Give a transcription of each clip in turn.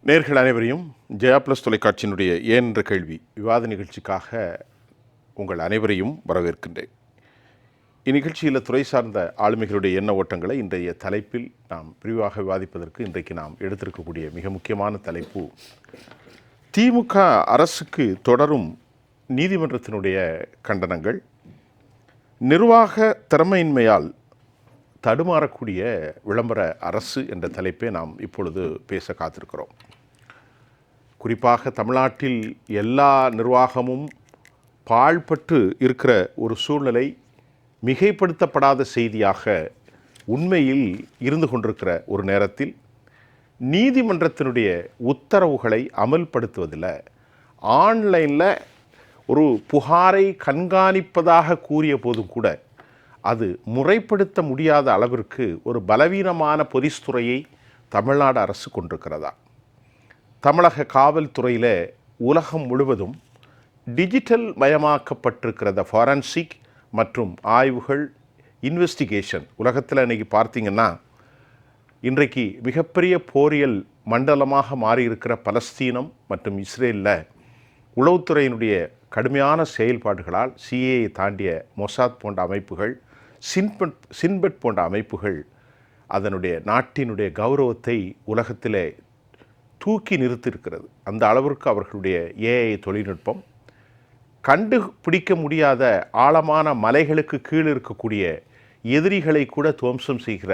நேர்கள் அனைவரையும் ஜெயா பிளஸ் தொலைக்காட்சியினுடைய ஏன் என்ற கேள்வி விவாத நிகழ்ச்சிக்காக உங்கள் அனைவரையும் வரவேற்கின்றேன். இந்நிகழ்ச்சியில் துறை சார்ந்த ஆளுமைகளுடைய எண்ண ஓட்டங்களை இன்றைய தலைப்பில் நாம் விரிவாக விவாதிப்பதற்கு இன்றைக்கு நாம் எடுத்திருக்கக்கூடிய மிக முக்கியமான தலைப்பு திமுக அரசுக்கு தொடரும் நீதிமன்றத்தினுடைய கண்டனங்கள், நிர்வாக திறமையின்மையால் தடுமாறக்கூடிய விளம்பர அரசு என்ற தலைப்பை நாம் இப்பொழுது பேச காத்திருக்கிறோம். குறிப்பாக தமிழ்நாட்டில் எல்லா நிர்வாகமும் பாழ்பட்டு இருக்கிற ஒரு சூழ்நிலை மிகைப்படுத்தப்படாத செய்தியாக உண்மையில் இருந்து கொண்டிருக்கிற ஒரு நேரத்தில் நீதிமன்றத்தினுடைய உத்தரவுகளை அமல்படுத்துவதில் ஆன்லைனில் ஒரு புகாரை கண்காணிப்பதாக கூறிய போதும் கூட அது முறைப்படுத்த முடியாத அளவிற்கு ஒரு பலவீனமான பொலிஸ்துறையை தமிழ்நாடு அரசு கொண்டிருக்கிறதா? தமிழக காவல்துறையில் உலகம் முழுவதும் டிஜிட்டல் மயமாக்கப்பட்டிருக்கிறத ஃபாரன்சிக் மற்றும் ஆய்வுகள் இன்வெஸ்டிகேஷன் உலகத்தில் இன்றைக்கி பார்த்தீங்கன்னா இன்றைக்கு மிகப்பெரிய போரியல் மண்டலமாக மாறியிருக்கிற பலஸ்தீனம் மற்றும் இஸ்ரேலில் உளவுத்துறையினுடைய கடுமையான செயல்பாடுகளால் சிஏஏ தாண்டிய மொசாத் போன்ற அமைப்புகள், சின்பெட் போன்ற அமைப்புகள் அதனுடைய நாட்டினுடைய கௌரவத்தை உலகத்திலே தூக்கி நிறுத்தியிருக்கிறது. அந்த அளவிற்கு அவர்களுடைய ஏஐ தொழில்நுட்பம் கண்டுபிடிக்க முடியாத ஆழமான மலைகளுக்கு கீழ் இருக்கக்கூடிய எதிரிகளை கூட துவம்சம் செய்கிற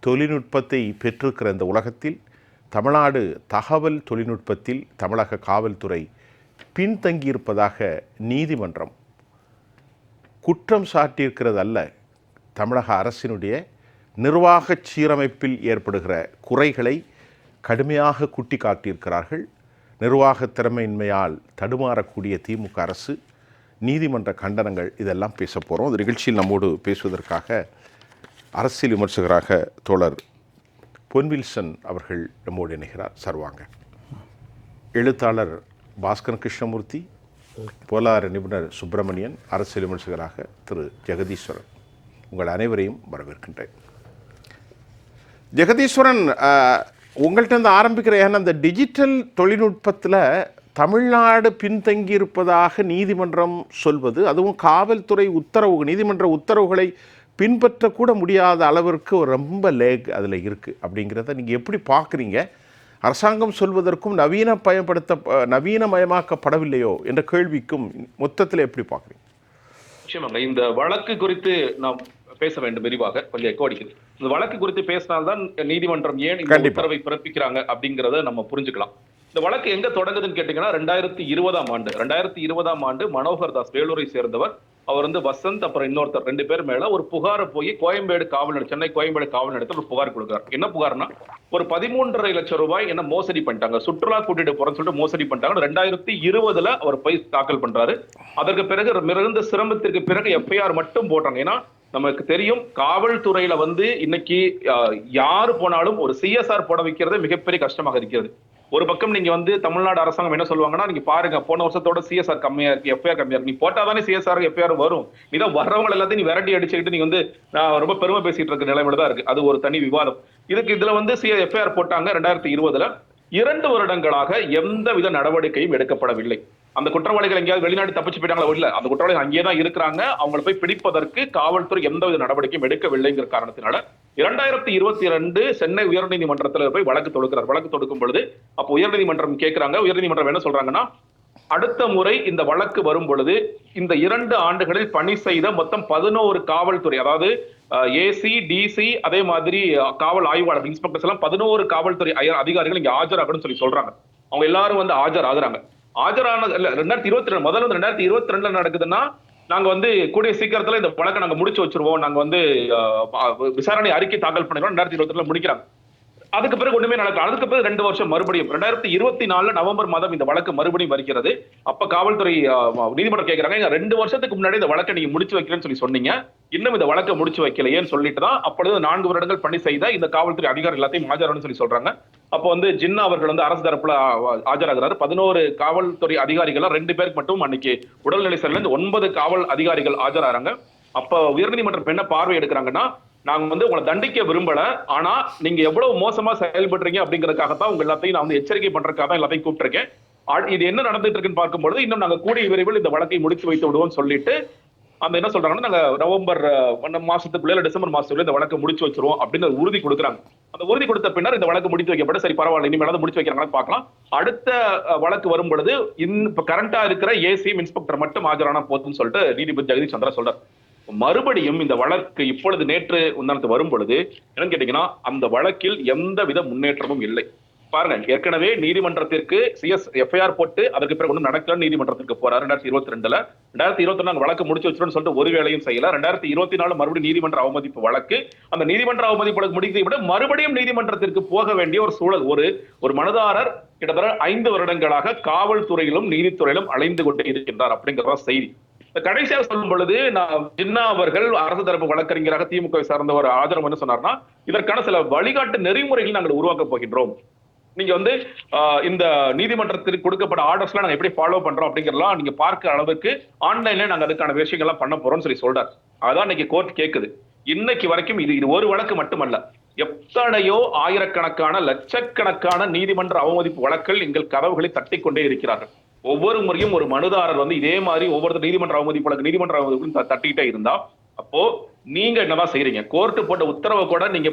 தொழில்நுட்பத்தை பெற்றிருக்கிற இந்த உலகத்தில் தமிழ்நாடு தகவல் தொழில்நுட்பத்தில் தமிழக காவல்துறை பின்தங்கியிருப்பதாக நீதிமன்றம் குற்றம் சாட்டியிருக்கிறது அல்ல, தமிழக அரசினுடைய நிர்வாக சீரமைப்பில் ஏற்படுகிற குறைகளை கடுமையாக குட்டி காட்டியிருக்கிறார்கள். நிர்வாக திறமையின்மையால் தடுமாறக்கூடிய திமுக அரசு, நீதிமன்ற கண்டனங்கள், இதெல்லாம் பேச போகிறோம். இந்த நிகழ்ச்சியில் நம்மோடு பேசுவதற்காக அரசியல் விமர்சகராக தோழர் பொன்வில்சன் அவர்கள் நம்மோடு இணைகிறார். சர்வாங்க. எழுத்தாளர் பாஸ்கர் கிருஷ்ணமூர்த்தி, பொருளாதார நிபுணர் சுப்பிரமணியன், அரசியல் விமர்சகராக திரு ஜெகதீஸ்வரன், உங்கள் அனைவரையும் வரவேற்கின்றேன். ஜெகதீஸ்வரன், உங்கள்கிட்ட இருந்து ஆரம்பிக்கிற, ஏன்னா அந்த டிஜிட்டல் தொழில்நுட்பத்தில் தமிழ்நாடு பின்தங்கி இருப்பதாக நீதிமன்றம் சொல்வது, அதுவும் காவல்துறை உத்தரவு, நீதிமன்ற உத்தரவுகளை பின்பற்றக்கூட முடியாத அளவிற்கு ரொம்ப லேக் அதில் இருக்குது அப்படிங்கிறத நீங்கள் எப்படி பார்க்குறீங்க? அரசாங்கம் சொல்வதற்கும் நவீனமயமாக்கப்படவில்லையோ என்ற கேள்விக்கும் மொத்தத்தில் எப்படி பார்க்குறீங்க? நிச்சயமாங்க, இந்த வழக்கு குறித்து நாம் பேச வேண்டும் விரிவாக. கொஞ்சம் எக்கோ அடிக்குது. இந்த வழக்கு குறித்து பேசினால்தான் நீதிமன்றம் ஏன் இந்த உத்தரவை பிறப்பிக்கிறாங்க அப்படிங்கிறத நம்ம புரிஞ்சுக்கலாம். இந்த வழக்கு எங்க தொடங்குதுன்னு கேட்டீங்கன்னா 2020 ஆண்டு மனோகர் தாஸ், வேலூரை சேர்ந்தவர், அவர் வசந்த் அப்புறம் இன்னொருத்தர் 2 பேர் மேல ஒரு புகாரை போய் கோயம்பேடு காவல் நிலையம், சென்னை கோயம்பேடு காவல் நிலையத்தில் ஒரு புகார் கொடுக்குறார். என்ன புகார்னா, ஒரு 13.5 லட்சம் ரூபாய் என்ன மோசடி பண்ணிட்டாங்க, சுற்றுலா கூட்டிட்டு போறேன்னு சொல்லிட்டு மோசடி பண்ணிட்டாங்க. 2020 அவர் போய் தாக்கல் பண்றாரு. அதற்கு பிறகு மிகுந்த சிரமத்திற்கு பிறகு எஃப்ஐஆர் மட்டும் போட்டாங்க. ஏன்னா நமக்கு தெரியும், காவல்துறையில இன்னைக்கு யாரு போனாலும் ஒரு சிஎஸ்ஆர் போட வைக்கிறது மிகப்பெரிய கஷ்டமாக இருக்கிறது. ஒரு பக்கம் நீங்க தமிழ்நாடு அரசாங்கம் என்ன சொல்லுவாங்கன்னா, நீங்க பாருங்க போன வருஷத்தோட சிஎஸ்ஆர் கம்மியா இருக்கு, எஃப்ஐஆர் கம்மியா இருக்கு, நீ போட்டாதானே சிஎஸ்ஆர் எஃப்ஐஆர் வரும், நீதான் வர்றவங்க எல்லாத்தையும் நீ விரட்டி அடிச்சுக்கிட்டு நீங்க நான் ரொம்ப பெருமை பேசிட்டு இருக்க நிலைமையில தான் இருக்கு. அது ஒரு தனி விவாதம். இதுல எஃப்ஐஆர் போட்டாங்க 2020. 2 வருடங்களாக எந்த வித நடவடிக்கையும் எடுக்கப்படவில்லை. அந்த குற்றவாளிகள் எங்கேயாவது வெளிநாடு தப்பிச்சு போயிட்டாங்களா? இல்ல, அந்த குற்றவாளிகள் அங்கேயே இருக்கிறாங்க. அவங்களை போய் பிடிப்பதற்கு காவல்துறை எந்தவித நடவடிக்கையும் எடுக்கவில்லைங்கிற காரணத்தினால 2022 சென்னை உயர்நீதிமன்றத்தில் போய் வழக்கு தொடுக்கிறார். வழக்கு தொடுக்கும் பொழுது அப்போ உயர்நீதிமன்றம் கேட்கிறாங்க. உயர்நீதிமன்றம் என்ன சொல்றாங்கன்னா, அடுத்த முறை இந்த வழக்கு வரும் பொழுது இந்த 2 ஆண்டுகளில் பணி செய்த மொத்தம் 11 காவல்துறை, அதாவது ஏசி, டிசி, அதே மாதிரி காவல் ஆய்வாளர், இன்ஸ்பெக்டர்ஸ் எல்லாம் 11 காவல்துறை அதிகாரிகள் இங்க ஆஜராகணும்னு சொல்றாங்க. அவங்க எல்லாரும் ஆஜராகுறாங்க. ஆஜரான 2022 முதல்ல 2022 நடக்குதுன்னா, நாங்க கூடிய சீக்கிரத்துல இந்த வழக்கை நாங்க முடிச்சு வச்சிருவோம், நாங்க விசாரணை அறிக்கை தாக்கல் பண்ணிடுவோம், 2022 முடிக்கிறாங்க. அதுக்கு பிறகு ஒண்ணுமே நடக்கும். அதுக்கு பிறகு 2 வருஷம் மறுபடியும் 2024 நவம்பர் மாதம் இந்த வழக்கு மறுபடியும் வருகிறது. அப்ப காவல்துறை நீதிமன்றம் கேட்கிறாங்க, 2 வருஷத்துக்கு முன்னாடி இந்த வழக்கை நீங்க முடிச்சு வைக்கிறேன்னு சொன்னீங்க, இன்னும் இந்த வழக்கை முடிச்சு வைக்கலையேன்னு சொல்லிட்டு தான் அப்பொழுது 4 வருடங்கள் பணி செய்த இந்த காவல்துறை அதிகாரி எல்லாத்தையும் ஆஜராகணும்னு சொல்றாங்க. அப்போ ஜின்னா அவர்கள் அரசு தரப்புல ஆஜராகிறாரு. 11 காவல்துறை அதிகாரிகள் 2 பேருக்கு மட்டும் அன்னைக்கு உடல்நிலை சரியில்லை. 9 காவல் அதிகாரிகள் ஆஜராகிறாங்க. அப்ப உயர்நீதிமன்றம் என்ன பார்வை எடுக்கிறாங்கன்னா, நாங்க வந்து உங்களை தண்டிக்க விரும்பல, ஆனா நீங்க எவ்வளவு மோசமா செயல்படுறீங்க அப்படிங்கறதுக்காகத்தான் உங்க எல்லாத்தையும் நான் வந்து எச்சரிக்கை பண்றதுக்காக தான் எல்லாத்தையும் கூப்பிட்டிருக்கேன். இது என்ன நடந்துட்டு இருக்குன்னு பார்க்கும்போது இன்னும் நாங்க கூடிய விரைவில் இந்த வழக்கை முடித்து வைத்து விடுவோம் சொல்லிட்டு அந்த என்ன சொல்றாங்கன்னா, நாங்க நவம்பர் மாசத்துக்குள்ள இல்ல டிசம்பர் மாசத்துக்குள்ள இந்த வழக்கை முடிச்சு வச்சிருவோம் அப்படின்னு உறுதி கொடுக்குறாங்க. அந்த உறுதி கொடுத்த பின்னர் இந்த வழக்கு முடித்து வைக்கப்பட்டு சரி பரவாயில்ல இனிமேல் முடிச்சு வைக்கிறாங்கன்னு பார்க்கலாம். அடுத்த வழக்கு வரும் பொழுது இப்ப கரண்டா இருக்கிற ஏசிஎம் இன்ஸ்பெக்டர் மட்டும் ஆஜரானா போதும்னு சொல்லிட்டு நீதிபதி ஜெகதீஷ் சந்திரா சொல்றார். மறுபடியும் இந்த வழக்கு இப்பொழுது நேற்று முந்தானத்து வரும் பொழுது என்னன்னு கேட்டீங்கன்னா, அந்த வழக்கில் எந்தவித முன்னேற்றமும் இல்லை. பாருங்க, ஏற்கனவே நீதிமன்றத்திற்கு எஃப்ஐஆர் போட்டு அதற்கு பிறகு ஒன்றும் நடக்கல, நீதிமன்றத்திற்கு போறாரு 2022. 2022 வழக்கு முடிச்சு வச்சிருன்னு சொல்லிட்டு ஒரு வேலையும் செய்யல. 2024 மறுபடியும் நீதிமன்ற அவமதிப்பு வழக்கு. அந்த நீதிமன்ற அவமதிப்பு வழக்கு முடித்தை விட மறுபடியும் நீதிமன்றத்திற்கு போக வேண்டிய ஒரு சூழல். ஒரு மனுதாரர் கிட்டத்தட்ட 5 வருடங்களாக காவல்துறையிலும் நீதித்துறையிலும் அலைந்து கொண்டே இருக்கின்றார் அப்படிங்கிறதா செய்தி. கடைசியாக சொல்லும் பொழுது நான் ஜின்னா அவர்கள் அரசு தரப்பு வழக்கறிஞராக திமுக சார்ந்தவர் ஆதரவு என்ன சொன்னார்னா, இதற்கான சில வழிகாட்டு நெறிமுறைகள் நாங்கள் உருவாக்க போகின்றோம். நீங்க வந்து இந்த நீதிமன்றத்திற்கு கொடுக்கப்பட்ட ஆர்டர்ஸ்லாம் நாங்க எப்படி ஃபாலோ பண்றோம் அப்படிங்கறதெல்லாம் நீங்க பார்க்கிற அளவுக்கு ஆன்லைன்ல நாங்க அதுக்கான விஷயங்கள்லாம் பண்ண போறோம்னு சொல்லி சொல்றாரு. அதான் இன்னைக்கு கோர்ட் கேக்குது. இன்னைக்கு வரைக்கும் இது ஒரு வழக்கு மட்டுமல்ல, எத்தனையோ ஆயிரக்கணக்கான லட்சக்கணக்கான நீதிமன்ற அவமதிப்பு வழக்குகள் எங்கள் கதவுகளை தட்டி கொண்டே இருக்கிறார்கள். ஒவ்வொரு முறையும் ஒரு மனுதாரர் வந்து இதே மாதிரி ஒவ்வொரு நீதிமன்ற அவமதிப்பு வழக்கு நீதிமன்ற அவமதிப்பு தட்டிக்கிட்டே இருந்தா அப்போ நீங்க என்னதான் செய்றீங்க? கோர்ட்டு போட்ட உத்தரவை கூட நீங்க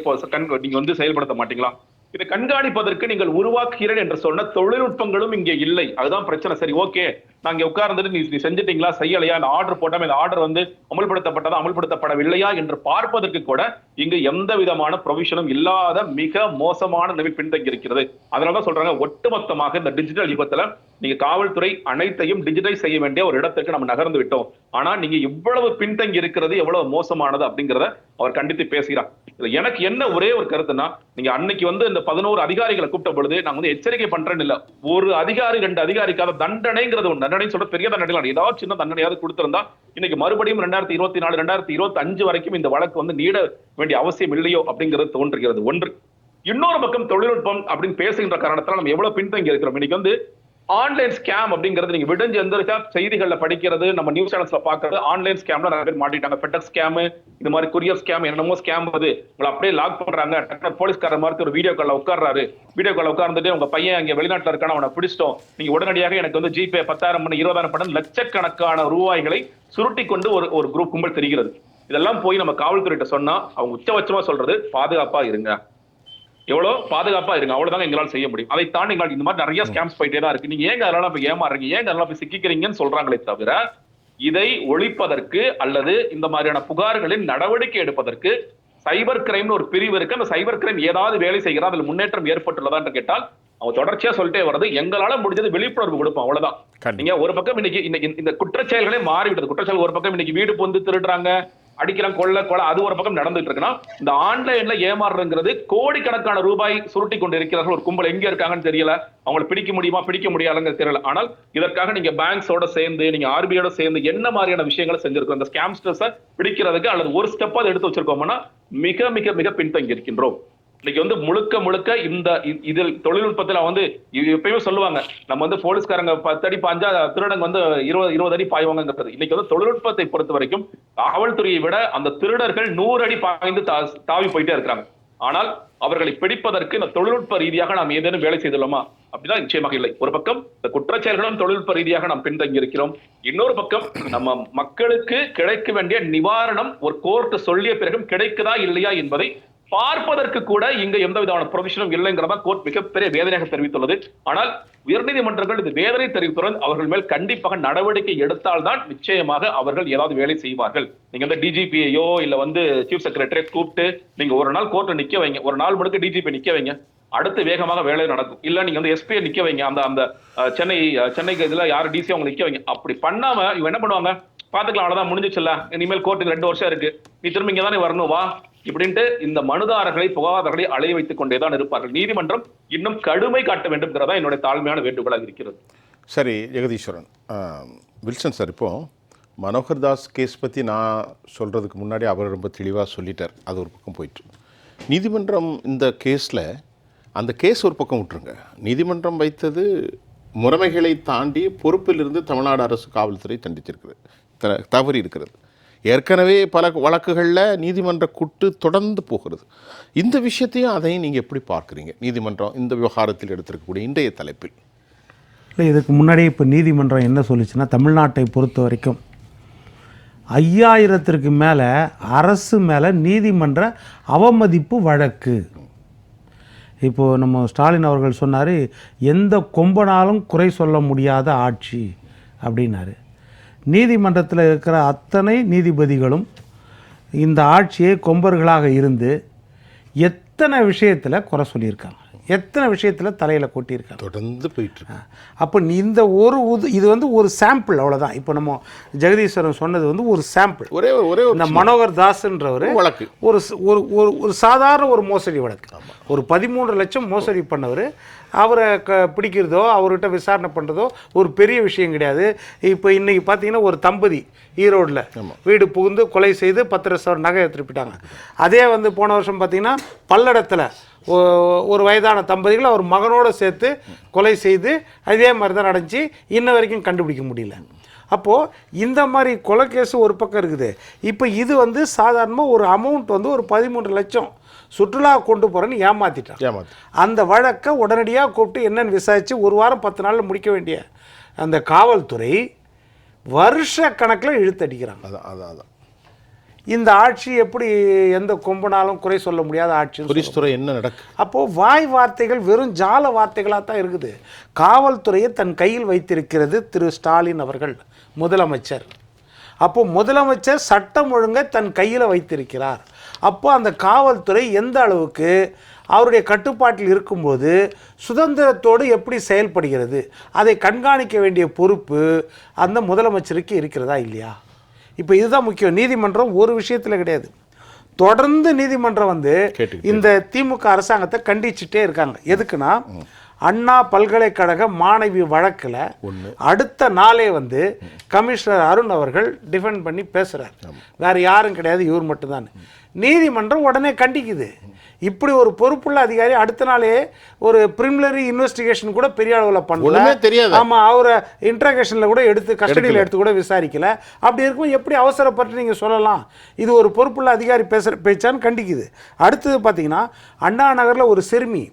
நீங்க வந்து செயல்படுத்த மாட்டீங்களா? இதை கண்காணிப்பதற்கு நீங்கள் உருவாக்குகிறேன் என்று சொன்ன தொழில்நுட்பங்களும் இங்கே இல்லை. அதுதான் பிரச்சனை. சரி, ஓகே, நாங்க உட்கார்ந்துட்டு நீ செஞ்சிட்டீங்களா செய்யலையா, இந்த ஆர்டர் போட்டோம், இந்த ஆர்டர் வந்து அமல்படுத்தப்பட்டதா அமல்படுத்தப்படவில்லையா என்று பார்ப்பதற்கு கூட இங்கு எந்த விதமான ப்ரொவிஷனும் இல்லாத மிக மோசமான நிலை பின்தங்கி இருக்கிறது. அதனாலதான் சொல்றாங்க, ஒட்டுமொத்தமாக இந்த டிஜிட்டல் யுகத்துல நீங்க காவல்துறை அனைத்தையும் டிஜிட்டலைஸ் செய்ய வேண்டிய ஒரு இடத்துக்கு நம்ம நகர்ந்து விட்டோம். ஆனா நீங்க இவ்வளவு பின்தங்கி இருக்கிறது எவ்வளவு மோசமானது அப்படிங்கறத அவர் கண்டித்து பேசுகிறார். எனக்கு என்ன ஒரே ஒரு கருத்துன்னா, நீங்க அன்னைக்கு வந்து இந்த 11 அதிகாரிகளை கூப்பிட்ட பொழுது நான் வந்து எச்சரிக்கை பண்றேன்னு இல்ல, ஒரு அதிகாரி 2 அதிகாரிக்காக தண்டனைங்கிறது ஒண்ணு, தண்டனை சொல்ற பெரிய தண்டனை ஏதாவது சின்ன தண்டனையாவது கொடுத்திருந்தா இன்னைக்கு மறுபடியும் 2024 2025 வரைக்கும் இந்த வழக்கு வந்து நீட வேண்டிய அவசியம் இல்லையோ அப்படிங்கிறது தோன்றுகிறது. ஒன்று. இன்னொரு பக்கம் தொழில்நுட்பம் அப்படின்னு பேசுகின்ற காரணத்தால் நம்ம எவ்வளவு பின்தங்கி இருக்கிறோம். இன்னைக்கு வந்து ஆன்லைன் ஸ்கேம் அப்படிங்கிறது நீங்க விடுஞ்சு எந்திரிச்சா செய்திகள்ல படிக்கிறது, நம்ம நியூஸ் சேனல்ஸ்ல பாக்குறது, ஆன்லைன் ஸ்கேம்ல நிறைய பேர் மாட்டிட்டாங்க. ஃபெடெக்ஸ் ஸ்கேம், இந்த மாதிரி குரியர் ஸ்கேம், என்னமோ ஸ்கேம் வருது, உங்களை அப்படியே லாக் பண்றாங்க. போலீஸ்காரர் மாதிரி ஒரு வீடியோ கால்ல உட்கார்றாரு, வீடியோ கால்ல உட்கார்ந்துட்டு உங்க பையன் அங்க வெளிநாட்டுல இருக்கான அவனை பிடிச்சிட்டோம், நீங்க உடனடியாக எனக்கு வந்து ஜிபே 10,000 பண்ணி 20,000 பண்ண லட்சக்கணக்கான ரூபாய்களை சுருட்டி கொண்டு ஒரு குரூப் கும்பல் தெரிகிறது. இதெல்லாம் போய் நம்ம காவல்துறையிட்ட சொன்னா அவங்க உச்சபட்சமா சொல்றது பாதுகாப்பா இருங்க, எவ்வளவு பாதுகாப்பா இருங்க, அவ்வளவுதாங்க எங்களால் செய்ய முடியும். அதை தாண்டி எங்களால் இந்த மாதிரி நிறைய ஸ்கேம்ஸ் போயிட்டே தான் இருக்கு, நீங்க ஏங்க அதெல்லாம் போய் ஏமாறுறீங்க, ஏங்க அதெல்லாம் போய் சிக்கிக்கிறீங்கன்னு சொல்றாங்களே தவிர இதை ஒழிப்பதற்கு அல்லது இந்த மாதிரியான புகார்களின் நடவடிக்கை எடுப்பதற்கு சைபர் கிரைம்னு ஒரு பிரிவு இருக்கு. அந்த சைபர் கிரைம் ஏதாவது வேலை செய்கிறா, அதுல முன்னேற்றம் ஏற்பட்டுள்ளதா என்று கேட்டால் அவங்க தொடர்ச்சியா சொல்லிட்டே வர்றது எங்களால முடிஞ்சது விழிப்புணர்வு கொடுப்போம், அவ்வளவுதான். நீங்க ஒரு பக்கம் இன்னைக்கு இந்த குற்றச்செயல்களே மாறிவிட்டது. குற்றச்செயல் ஒரு பக்கம் இன்னைக்கு வீடு பொந்து திருடுறாங்க, அடிக்கிறான், கொள்ள அது ஒரு பக்கம் நடந்துட்டு இருக்குன்னா, இந்த ஆன்லைன்ல ஏமாறுங்கிறது கோடிக்கணக்கான ரூபாய் சுருட்டி கொண்டு இருக்கிறார்கள். ஒரு கும்பல் எங்க இருக்காங்கன்னு தெரியல, அவங்களை பிடிக்க முடியுமா பிடிக்க முடியாதுங்கிறது தெரியல. ஆனால் இதற்காக நீங்க பேங்க்ஸோட சேர்ந்து நீங்க ஆர்பிஐயோட சேர்ந்து என்ன மாதிரியான விஷயங்களை செஞ்சிருக்கோம், இந்த ஸ்கேம்ஸ்டர்ஸை பிடிக்கிறதுக்கு அல்லது ஒரு ஸ்டெப் அதை எடுத்து வச்சிருக்கோம்னா மிக மிக மிக பின்தங்கி இருக்கின்றோம். இன்னைக்கு வந்து முழுக்க இந்த இதில் தொழில்நுட்பத்துல வந்து எப்பயுமே சொல்லுவாங்க, நம்ம வந்து போலீஸ்காரங்க 10 அடி பாஞ்சா திருடங்க வந்து 20 அடி பாய்வாங்கிறது. இன்னைக்கு வந்து தொழில்நுட்பத்தை பொறுத்த வரைக்கும் காவல்துறையை விட அந்த திருடர்கள் 100 அடி பாய்ந்து தாவி போயிட்டே இருக்கிறாங்க. ஆனால் அவர்களை பிடிப்பதற்கு இந்த தொழில்நுட்ப ரீதியாக நாம் ஏதேனும் வேலை செய்துள்ளோமா அப்படின்னா நிச்சயமாக இல்லை. ஒரு பக்கம் இந்த குற்றச்செயல்களும் தொழில்நுட்ப ரீதியாக நாம் பின்தங்கி இருக்கிறோம். இன்னொரு பக்கம் நம்ம மக்களுக்கு கிடைக்க வேண்டிய நிவாரணம் ஒரு கோர்ட் சொல்லிய பிறகும் கிடைக்குதா இல்லையா என்பதை பார்ப்பதற்கு கூட இங்க எந்த விதமான ப்ரொவிஷனும் இல்லைங்கிறதா கோர்ட் மிகப்பெரிய வேதனையாக தெரிவித்துள்ளது. ஆனால் உயர்நீதிமன்றங்கள் இது வேதனை தெரிவித்துள்ளது. அவர்கள் மேல் கண்டிப்பாக நடவடிக்கை எடுத்தால்தான் நிச்சயமாக அவர்கள் ஏதாவது வேலை செய்வார்கள். நீங்க வந்து டிஜிபியோ இல்ல வந்து சீஃப் செக்ரட்டரியை கூப்பிட்டு நீங்க ஒரு நாள் கோர்ட்ல நிக்க வைங்க, ஒரு நாள் முழுக்க டிஜிபி நிக்க வைங்க, அடுத்து வேகமாக வேலை நடக்கும். இல்ல நீங்க வந்து எஸ்பியை நிக்க வைங்க, அந்த சென்னைக்கு இதுல யாரு டிசி அவங்க நிக்க வைங்க. அப்படி பண்ணாம இவங்க என்ன பண்ணுவாங்க, பாத்துக்கலாம், அவ்வளவுதான் முடிஞ்சிச்சுல்ல, இனிமேல் கோர்ட்டுக்கு 2 வருஷம் இருக்கு, நீ திரும்ப இங்க தானே வரணும் வா இப்படின்ட்டு இந்த மனுதாரர்களை புகாதாரர்களை அலைய வைத்துக் கொண்டேதான் இருப்பார்கள். நீதிமன்றம் இன்னும் கடுமை காட்ட வேண்டும்ங்கிறதா என்னுடைய தாழ்மையான வேண்டுகோளாக இருக்கிறது. சரி ஜெகதீஸ்வரன், வில்சன் சார், இப்போ மனோகர் தாஸ் கேஸ் பற்றி நான் சொல்கிறதுக்கு முன்னாடி அவர் ரொம்ப தெளிவாக சொல்லிட்டார். அது ஒரு பக்கம் போயிட்டு நீதிமன்றம் இந்த கேஸில் அந்த கேஸ் ஒரு பக்கம் விட்டுருங்க, நீதிமன்றம் வைத்தது முறைமைகளை தாண்டி பொறுப்பிலிருந்து தமிழ்நாடு அரசு காவல்துறை தண்டிச்சிருக்கிறது, தவறி இருக்கிறது. ஏற்கனவே பல வழக்குகளில் நீதிமன்ற கூட்டு தொடர்ந்து போகிறது. இந்த விஷயத்தையும் அதையும் நீங்கள் எப்படி பார்க்குறீங்க? நீதிமன்றம் இந்த விவகாரத்தில் எடுத்திருக்கக்கூடிய இன்றைய தலைப்பில். இல்லை, இதுக்கு முன்னாடி இப்போ நீதிமன்றம் என்ன சொல்லிச்சுன்னா, தமிழ்நாட்டை பொறுத்த வரைக்கும் 5000க்கு மேலே அரசு மேலே நீதிமன்ற அவமதிப்பு வழக்கு. இப்போது நம்ம ஸ்டாலின் அவர்கள் சொன்னார், எந்த கொம்பனாலும் குறை சொல்ல முடியாத ஆட்சி அப்படின்னாரு. நீதிமன்றத்தில் இருக்கிற அத்தனை நீதிபதிகளும் இந்த ஆட்சியை கொம்பர்களாக இருந்து எத்தனை விஷயத்தில் குறை சொல்லியிருக்காங்க, எத்தனை விஷயத்தில் தலையில் கொட்டியிருக்காங்க, தொடர்ந்து போயிட்டுருக்கு. அப்போ இந்த இது வந்து ஒரு சாம்பிள், அவ்வளோதான். இப்போ நம்ம ஜெகதீஸ்வரன் சொன்னது வந்து ஒரு சாம்பிள். ஒரே இந்த மனோகர் தாஸ்ன்றவர் வழக்கு ஒரு ஒரு சாதாரண ஒரு மோசடி வழக்கு. ஒரு 13 லட்சம் மோசடி பண்ணவர். அவரை பிடிக்கிறதோ அவர்கிட்ட விசாரணை பண்ணுறதோ ஒரு பெரிய விஷயம் கிடையாது. இப்போ இன்றைக்கி பார்த்தீங்கன்னா ஒரு தம்பதி ஈரோடில் வீடு புகுந்து கொலை செய்து 10 லட்சம் நகை எடுத்துகிட்டு போயிட்டாங்க. அதே வந்து போன வருஷம் பார்த்தீங்கன்னா பல்லடத்தில் ஒரு வயதான தம்பதிகள் அவர் மகனோடு சேர்த்து கொலை செய்து அதே மாதிரி தான் நடந்துச்சு. இன்ன வரைக்கும் கண்டுபிடிக்க முடியல. அப்போது இந்த மாதிரி கொலை கேஸு ஒரு பக்கம் இருக்குது. இப்போ இது வந்து சாதாரணமாக ஒரு அமௌண்ட் வந்து ஒரு 13 லட்சம் சுற்றுலா கொண்டு போகிறேன்னு ஏமாற்றிட்டான். அந்த வழக்கை உடனடியாக கூப்பிட்டு என்னென்னு விசாரித்து 1 வாரம் 10 நாளில் முடிக்க வேண்டிய அந்த காவல்துறை வருஷ கணக்கில் இழுத்தடிக்கிறாங்க. அதான் இந்த ஆட்சி எப்படி எந்த கொம்பனாலும் குறை சொல்ல முடியாத ஆட்சி. போலீஸ்துறை என்ன நடக்கு? அப்போது வாய் வார்த்தைகள் வெறும் ஜால வார்த்தைகளாக தான் இருக்குது. காவல்துறையை தன் கையில் வைத்திருக்கிறது திரு ஸ்டாலின் அவர்கள், முதலமைச்சர். அப்போது முதலமைச்சர் சட்டம் ஒழுங்கை தன் கையில் வைத்திருக்கிறார். அப்போ அந்த காவல்துறை எந்த அளவுக்கு அவருடைய கட்டுப்பாட்டில் இருக்கும்போது சுதந்திரத்தோடு எப்படி செயல்படுகிறது அதை கண்காணிக்க வேண்டிய பொறுப்பு அந்த முதலமைச்சருக்கு இருக்கிறதா இல்லையா? இப்போ இதுதான் முக்கியம். நீதிமன்றம் ஒரு விஷயத்தில் கிடையாது, தொடர்ந்து நீதிமன்றம் வந்து இந்த திமுக அரசாங்கத்தை கண்டிச்சுட்டே இருக்காங்க. எதுக்குன்னா, அண்ணா பல்கலைக்கழக மாணவி வழக்கில் அடுத்த நாளே வந்து கமிஷனர் அருண் அவர்கள் டிஃபெண்ட் பண்ணி பேசுகிறார். வேறு யாரும் கிடையாது, இவர் மட்டும்தான். நீதிமன்றம் உடனே கண்டிக்குது. இப்படி ஒரு பொறுப்புள்ள அதிகாரி அடுத்த நாளே ஒரு பிரிமினரி இன்வெஸ்டிகேஷன் கூட பெரிய அளவில் பண்ணல, தெரியாது. ஆமாம், அவரை இன்ட்ராகேஷனில் கூட எடுத்து கஸ்டடியில் எடுத்து கூட விசாரிக்கல. அப்படி இருக்கும் எப்படி அவசரப்பட்டு நீங்கள் சொல்லலாம்? இது ஒரு பொறுப்புள்ள அதிகாரி பேச்சான்னு கண்டிக்குது. அடுத்தது பார்த்தீங்கன்னா, அண்ணா நகரில் ஒரு சிறுமி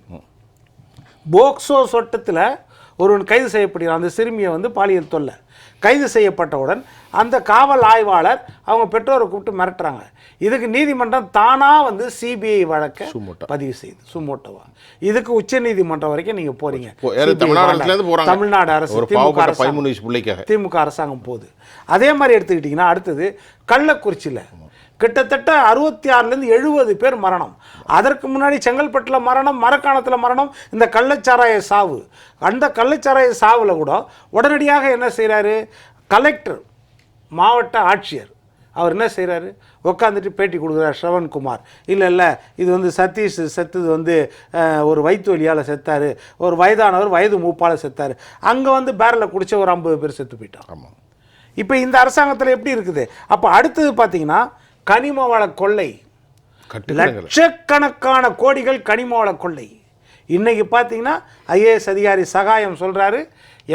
போக்சோ சட்டத்தில் ஒருவன் கைது செய்யப்படுகிறான். அந்த சிறுமியை வந்து பாலியல் தொல்லை. கைது செய்யப்பட்டவுடன் அந்த காவல் ஆய்வாளர் அவங்க பெற்றோரை கூப்பிட்டு மிரட்டுறாங்க. இதுக்கு நீதிமன்றம் தானாக வந்து சிபிஐ வழக்கை பதிவு செய்து சுமோட்டோவா. இதுக்கு உச்ச நீதிமன்றம் வரைக்கும் நீங்கள் போகிறீங்க. தமிழ்நாடு அரசு திமுக அரசாங்கம் போகுது. அதே மாதிரி எடுத்துக்கிட்டிங்கன்னா, அடுத்தது கள்ளக்குறிச்சியில் கிட்டத்தட்ட 66லேருந்து 70 பேர் மரணம். அதற்கு முன்னாடி செங்கல்பட்டில் மரணம், மரக்காணத்தில் மரணம், இந்த கள்ளச்சாராய சாவு. அந்த கள்ளச்சாராய சாவில் கூட உடனடியாக என்ன செய்கிறாரு கலெக்டர், மாவட்ட ஆட்சியர், அவர் என்ன செய்கிறாரு, உட்காந்துட்டு பேட்டி கொடுக்குறார் ஸ்ரவன்குமார். இல்லை இது வந்து சதீஷ் செத்தது வந்து ஒரு வயிற்று வலியால் செத்தார், ஒரு வயதானவர் வயது மூப்பால் செத்தார். அங்கே வந்து பேரலில் குடித்த ஒரு 50 பேர் செத்து போயிட்டான். ஆமாம். இப்போ இந்த அரசாங்கத்தில் எப்படி இருக்குது? அப்போ அடுத்தது பார்த்தீங்கன்னா, கனிம வள கொள்ளை, லட்சக்கணக்கான கோடிகள் கனிம வள கொள்ளை. இன்னைக்கு பார்த்தீங்கன்னா ஐஏஎஸ் அதிகாரி சகாயம் சொல்கிறாரு,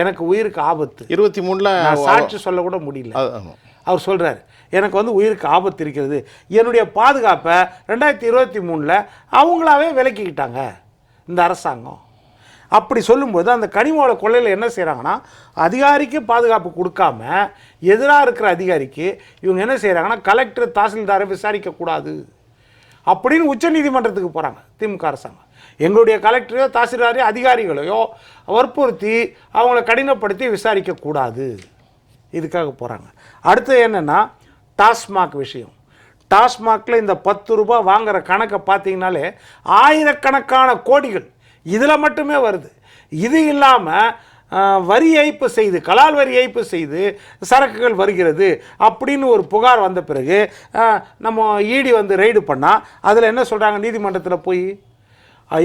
எனக்கு உயிருக்கு ஆபத்து. 23ல் சாட்சி சொல்ல கூட முடியல. அவர் சொல்கிறார், எனக்கு வந்து உயிருக்கு ஆபத்து இருக்கிறது, என்னுடைய பாதுகாப்பை 2023ல் அவங்களாவே விலக்கிக்கிட்டாங்க இந்த அரசாங்கம். அப்படி சொல்லும்போது அந்த கனிமவள கொள்ளையில் என்ன செய்கிறாங்கன்னா, அதிகாரிக்கு பாதுகாப்பு கொடுக்காம எதிராக இருக்கிற அதிகாரிக்கு இவங்க என்ன செய்கிறாங்கன்னா, கலெக்டர் தாசில்தாரை விசாரிக்கக்கூடாது அப்படின்னு உச்சநீதிமன்றத்துக்கு போகிறாங்க திமுக அரசாங்கம். எங்களுடைய கலெக்டரையோ தாசில்தாரையோ அதிகாரிகளையோ வற்புறுத்தி அவங்கள கடினப்படுத்தி விசாரிக்கக்கூடாது, இதுக்காக போகிறாங்க. அடுத்தது என்னென்னா, டாஸ்மாக் விஷயம். டாஸ்மாகில் இந்த 10 ரூபாய் வாங்குகிற கணக்கை பார்த்தீங்கன்னாலே ஆயிரக்கணக்கான கோடிகள் இதில் மட்டுமே வருது. இது இல்லாமல் வரி ஏய்ப்பு செய்து, கலால் வரி ஏய்ப்பு செய்து சரக்குகள் வருகிறது அப்படின்னு ஒரு புகார் வந்த பிறகு நம்ம ஈடி வந்து ரெய்டு பண்ணால் அதில் என்ன சொல்கிறாங்க, நீதிமன்றத்தில் போய்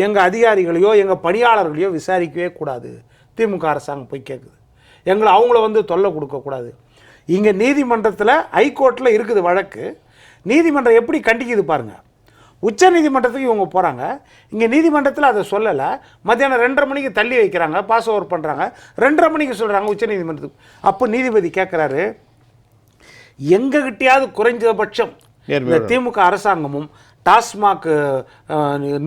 எங்கள் அதிகாரிகளையோ எங்கள் பணியாளர்களையோ விசாரிக்கவே கூடாது, திமுக அரசாங்கம் போய் கேட்குது. அவங்கள வந்து தொல்லை கொடுக்கக்கூடாது. இங்கே நீதிமன்றத்தில் ஹைகோர்ட்டில் இருக்குது வழக்கு. நீதிமன்றம் எப்படி கண்டிக்குது பாருங்கள். உச்ச நீதிமன்றத்துக்கு இவங்க போகிறாங்க, இங்கே நீதிமன்றத்தில் அதை சொல்லலை. மத்தியானம் 2:30 மணிக்கு தள்ளி வைக்கிறாங்க, பாஸ் ஓவர் பண்ணுறாங்க. 2:30 மணிக்கு சொல்கிறாங்க உச்ச நீதிமன்றத்துக்கு. அப்போ நீதிபதி கேட்குறாரு, எங்ககிட்டயாவது குறைஞ்சபட்சம் இந்த திமுக அரசாங்கமும் டாஸ்மாக்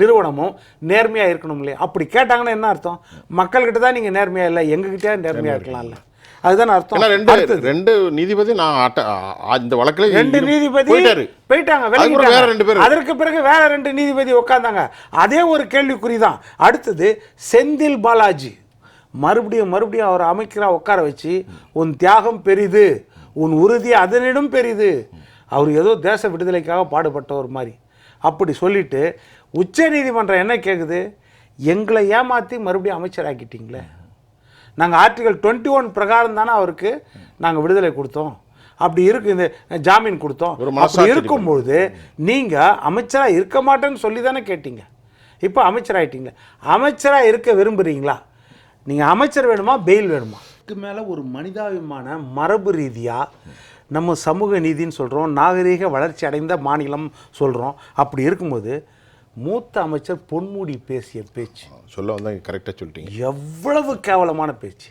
நிறுவனமும் நேர்மையாக இருக்கணும் இல்லையா? அப்படி கேட்டாங்கன்னா என்ன அர்த்தம்? மக்கள்கிட்ட தான் நீங்கள் நேர்மையாக இல்லை, எங்ககிட்டயா நேர்மையாக இருக்கலாம்ல, அதுதான் அர்த்தம். ரெண்டு நீதிபதி இந்த வழக்கில் 2 நீதிபதி போயிட்டாங்க, வேற 2 பேர். அதற்கு பிறகு வேற 2 நீதிபதி உட்கார்ந்தாங்க. அதே ஒரு கேள்விக்குறி தான். அடுத்தது செந்தில் பாலாஜி மறுபடியும் அவரை அமைச்சரா உட்கார வச்சு, உன் தியாகம் பெரிது, உன் உறுதி அதனிடம் பெரிது, அவர் ஏதோ தேச விடுதலைக்காக பாடுபட்டவர் மாதிரி அப்படி சொல்லிட்டு உச்ச நீதிமன்றம் என்ன கேட்குது? எங்களை ஏமாற்றி மறுபடியும் அமைச்சராக்கிட்டீங்களே, நாங்கள் ஆர்டிகல் 21 பிரகாரம் தானே அவருக்கு நாங்கள் விடுதலை கொடுத்தோம், அப்படி இருக்கு இந்த ஜாமீன் கொடுத்தோம், அப்படி இருக்கும்பொழுது நீங்கள் அமைச்சராக இருக்க மாட்டேன்னு சொல்லி தானே கேட்டீங்க, இப்போ அமைச்சராகிட்டீங்களே, அமைச்சராக இருக்க விரும்புகிறீங்களா? நீங்கள் அமைச்சர் வேணுமா, பெயில் வேணுமா? இதுக்கு மேலே ஒரு மனிதாபிமான மரபு ரீதியாக நம்ம சமூக நீதின்னு சொல்கிறோம், நாகரீக வளர்ச்சி அடைந்த மாநிலம் சொல்கிறோம். அப்படி இருக்கும்போது மூத்த அமைச்சர் பொன்முடி பேசிய பேச்சு சொல்ல வந்தால் கரெக்டாக சொல்லிட்டீங்க. எவ்வளவு கேவலமான பேச்சு!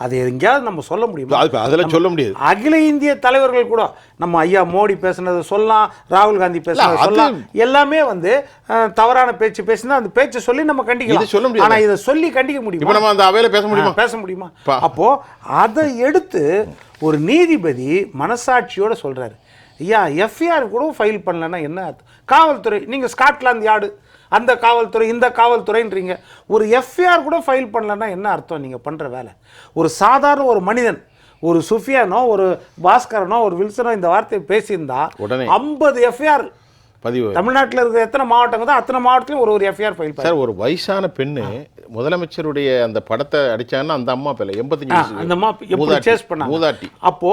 அது எங்கேயாவது நம்ம சொல்ல முடியுமா? அதெல்லாம் சொல்ல முடியாது. அகில இந்திய தலைவர்கள் கூட நம்ம ஐயா மோடி பேசுனதை சொல்லலாம், ராகுல் காந்தி பேசுனதை சொல்லலாம், எல்லாமே தவறான பேச்சு பேசினா அந்த பேச்சை சொல்லி நம்ம கண்டிக்கலாம், சொல்ல முடியும். ஆனால் இதை சொல்லி கண்டிக்க முடியுமா? நம்ம அந்த அவையில பேச முடியுமா? அப்போ அதை எடுத்து ஒரு நீதிபதி மனசாட்சியோட சொல்றாரு, ஐயா எஃப்ஐஆர் கூட ஃபைல் பண்ணலன்னா என்ன அர்த்தம்? காவல்துறை, நீங்கள் ஸ்காட்லாந்து யார்டு, அந்த காவல்துறை இந்த காவல்துறைன்றீங்க, ஒரு எஃப்ஐஆர் கூட ஃபைல் பண்ணலன்னா என்ன அர்த்தம் நீங்கள் பண்ணுற வேலை? ஒரு சாதாரண ஒரு மனிதன், ஒரு சுஃபியானோ ஒரு பாஸ்கரனோ ஒரு வில்சனோ இந்த வார்த்தையை பேசியிருந்தா உடனே 50 எஃப்ஐஆர் பதிவு. தமிழ்நாட்டில் இருக்கிற எத்தனை மாவட்டங்கள் தான் அத்தனை மாவட்டத்திலும் ஒரு எஃப்ஐஆர் ஃபைல் பண்ணார். ஒரு வயசான பெண்ணு முதலமைச்சருடைய அந்த படத்தை அடிச்சாங்கன்னா அந்த அம்மா பேல 85 அந்த அம்மா எப்படி சேஸ் பண்ணாங்க? அப்போ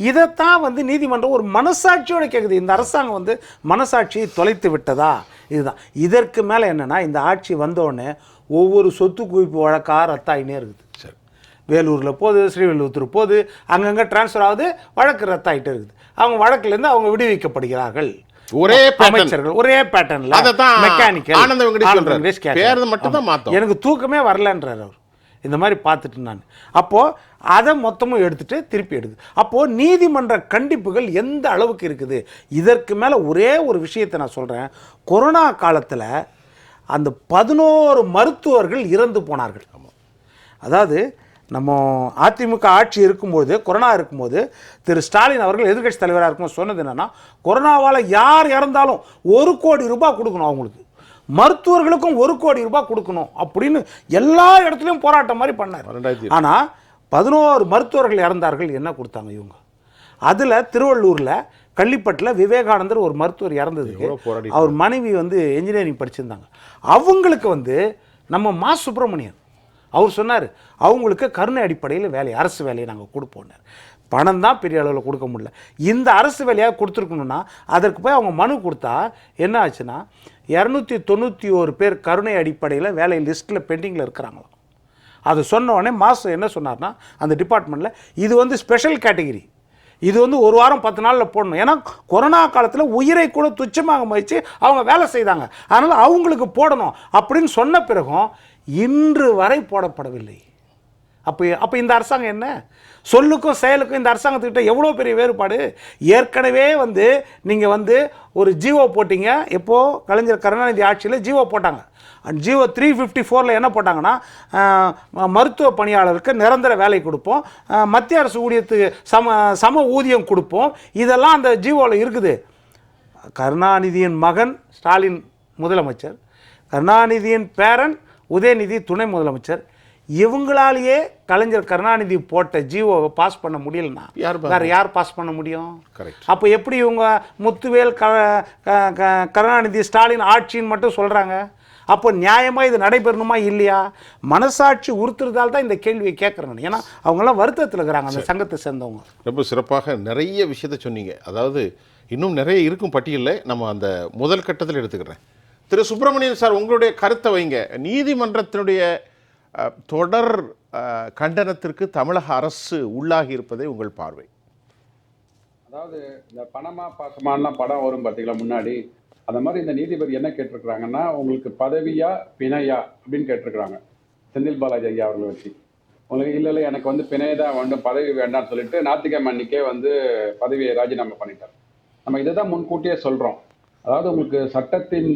இதைத்தான் நீதிமன்றம் ஒரு மனசாட்சியோட கேட்குது. இந்த அரசாங்கம் மனசாட்சியை தொலைத்து விட்டதா? இதுதான். இதற்கு மேலே என்னன்னா, இந்த ஆட்சி வந்தோடனே ஒவ்வொரு சொத்து குவிப்பு வழக்காக ரத்தாயினே இருக்குது. சரி, வேலூரில் போகுது, ஸ்ரீவில்லிபுத்தூர் போகுது, அங்கங்கே டிரான்ஸ்ஃபர் ஆகுது, வழக்கு ரத்தாயிட்டே இருக்குது. அவங்க வழக்குலேருந்து அவங்க விடுவிக்கப்படுகிறார்கள். ஒரே அமைச்சர்கள் ஒரே பேட்டர்ன்ல எனக்கு தூக்கமே வரலன்றார் அவர். இந்த மாதிரி பார்த்துட்டு நான் அப்போ அதை மொத்தமும் எடுத்துட்டு திருப்பி எடுக்குது. அப்போ நீதிமன்ற கண்டிப்புகள் எந்த அளவுக்கு இருக்குது? இதற்கு மேல ஒரே ஒரு விஷயத்தை நான் சொல்றேன். கொரோனா காலத்தில் அந்த 11 மருத்துவர்கள் இறந்து போனார்கள். அதாவது நம்ம அதிமுக ஆட்சி இருக்கும்போது, கொரோனா இருக்கும்போது, திரு ஸ்டாலின் அவர்கள் எதிர்கட்சி தலைவராக இருக்கும்போது சொன்னது என்னன்னா, கொரோனாவால் யார் இறந்தாலும் 1 கோடி ரூபாய் கொடுக்கணும், அவங்களுக்கு மருத்துவர்களுக்கும் 1 கோடி ரூபாய் கொடுக்கணும் அப்படின்னு எல்லா இடத்துலையும் போராட்டம் மாதிரி பண்ணார். ஆனால் 11 மருத்துவர்கள் இறந்தார்கள். என்ன கொடுத்தாங்க இவங்க? அதில் திருவள்ளூரில் கள்ளிப்பட்டில் விவேகானந்தர் ஒரு மருத்துவர் இறந்ததுக்கு அவர் மனைவி என்ஜினியரிங் படிச்சிருந்தாங்க. அவங்களுக்கு நம்ம மா சுப்பிரமணியன் அவர் சொன்னார், அவங்களுக்கு கருணை அடிப்படையில் வேலை, அரசு வேலையை நாங்கள் கொடுப்போம்னார். பணம் தான் பெரிய அளவில் கொடுக்க முடியல. இந்த அரசு வேலையாக கொடுத்துருக்கணும்னா அதற்கு போய் அவங்க மனு கொடுத்தா என்ன ஆச்சுன்னா, 291 பேர் கருணை அடிப்படையில் வேலை லிஸ்ட்டில் பெண்டிங்கில் இருக்கிறாங்களாம். அது சொன்ன உடனே மாசு என்ன சொன்னார்னா, அந்த டிபார்ட்மெண்ட்டில் இது ஸ்பெஷல் கேட்டகிரி, இது 1 வாரம் 10 நாளில் போடணும். ஏன்னா கொரோனா காலத்தில் உயிரை கூட துச்சமாக மதித்து அவங்க வேலை செய்தாங்க, அதனால் அவங்களுக்கு போடணும் அப்படின்னு சொன்ன பிறகும் இன்று வரை போடப்படவில்லை. அப்போ இந்த அரசாங்கம் என்ன? சொல்லுக்கும் செயலுக்கும் இந்த அரசாங்கத்துக்கிட்ட எவ்வளோ பெரிய வேறுபாடு. ஏற்கனவே நீங்கள் ஒரு ஜிஓ போட்டிங்க. எப்போது கலைஞர் கருணாநிதி ஆட்சியில் ஜிஓ போட்டாங்க. ஜிஓ 354 என்ன போட்டாங்கன்னா, மருத்துவ பணியாளருக்கு நிரந்தர வேலை கொடுப்போம், மத்திய அரசு ஊழியத்துக்கு சம ஊதியம் கொடுப்போம். இதெல்லாம் அந்த ஜிஓவில் இருக்குது. கருணாநிதியின் மகன் ஸ்டாலின் முதலமைச்சர், கருணாநிதியின் பேரன் உதயநிதி துணை முதலமைச்சர், இவங்களாலேயே கலைஞர் கருணாநிதி போட்ட ஜிஓவை பாஸ் பண்ண முடியலன்னா வேறு யார் பாஸ் பண்ண முடியும்? அப்போ எப்படி இவங்க முத்துவேல் கருணாநிதி ஸ்டாலின் ஆட்சின்னு மட்டும் சொல்கிறாங்க? அப்போ நியாயமாக இது நடைபெறணுமா இல்லையா? மனசாட்சி உறுத்துறதால் தான் இந்த கேள்வியை கேட்குறேன். ஏன்னா அவங்களாம் வருத்தத்தில் இருக்கிறாங்க, அந்த சங்கத்தை சேர்ந்தவங்க. ரொம்ப சிறப்பாக நிறைய விஷயத்த சொன்னீங்க. அதாவது இன்னும் நிறைய இருக்கும் பட்டியலில், நம்ம அந்த முதல் கட்டத்தில் எடுத்துக்கிறேன். திரு சுப்பிரமணியன் சார், உங்களுடைய கருத்தை வைங்க. நீதிமன்றத்தினுடைய தொடர் கண்டனத்திற்கு தமிழக அரசு உள்ளாகி இருப்பதை உங்கள் பார்வை? அதாவது இந்த பணமா பாசமானலாம் படம் வரும் பார்த்தீங்களா முன்னாடி, அந்த மாதிரி இந்த நீதிபதி என்ன கேட்டிருக்கிறாங்கன்னா, உங்களுக்கு பதவியா பிணையா அப்படின்னு கேட்டிருக்கிறாங்க செந்தில் பாலாஜி ஐயா அவர்களை வச்சு. உங்களுக்கு இல்ல எனக்கு வந்து பிணை தான் வேண்டும், பதவி வேண்டாம்னு சொல்லிட்டு ஞாயிற்றுக்கிழமை அன்னைக்கே வந்து பதவியை ராஜினாமா பண்ணிட்டார். நம்ம இதை தான் முன்கூட்டியே சொல்றோம். அதாவது உங்களுக்கு சட்டத்தின்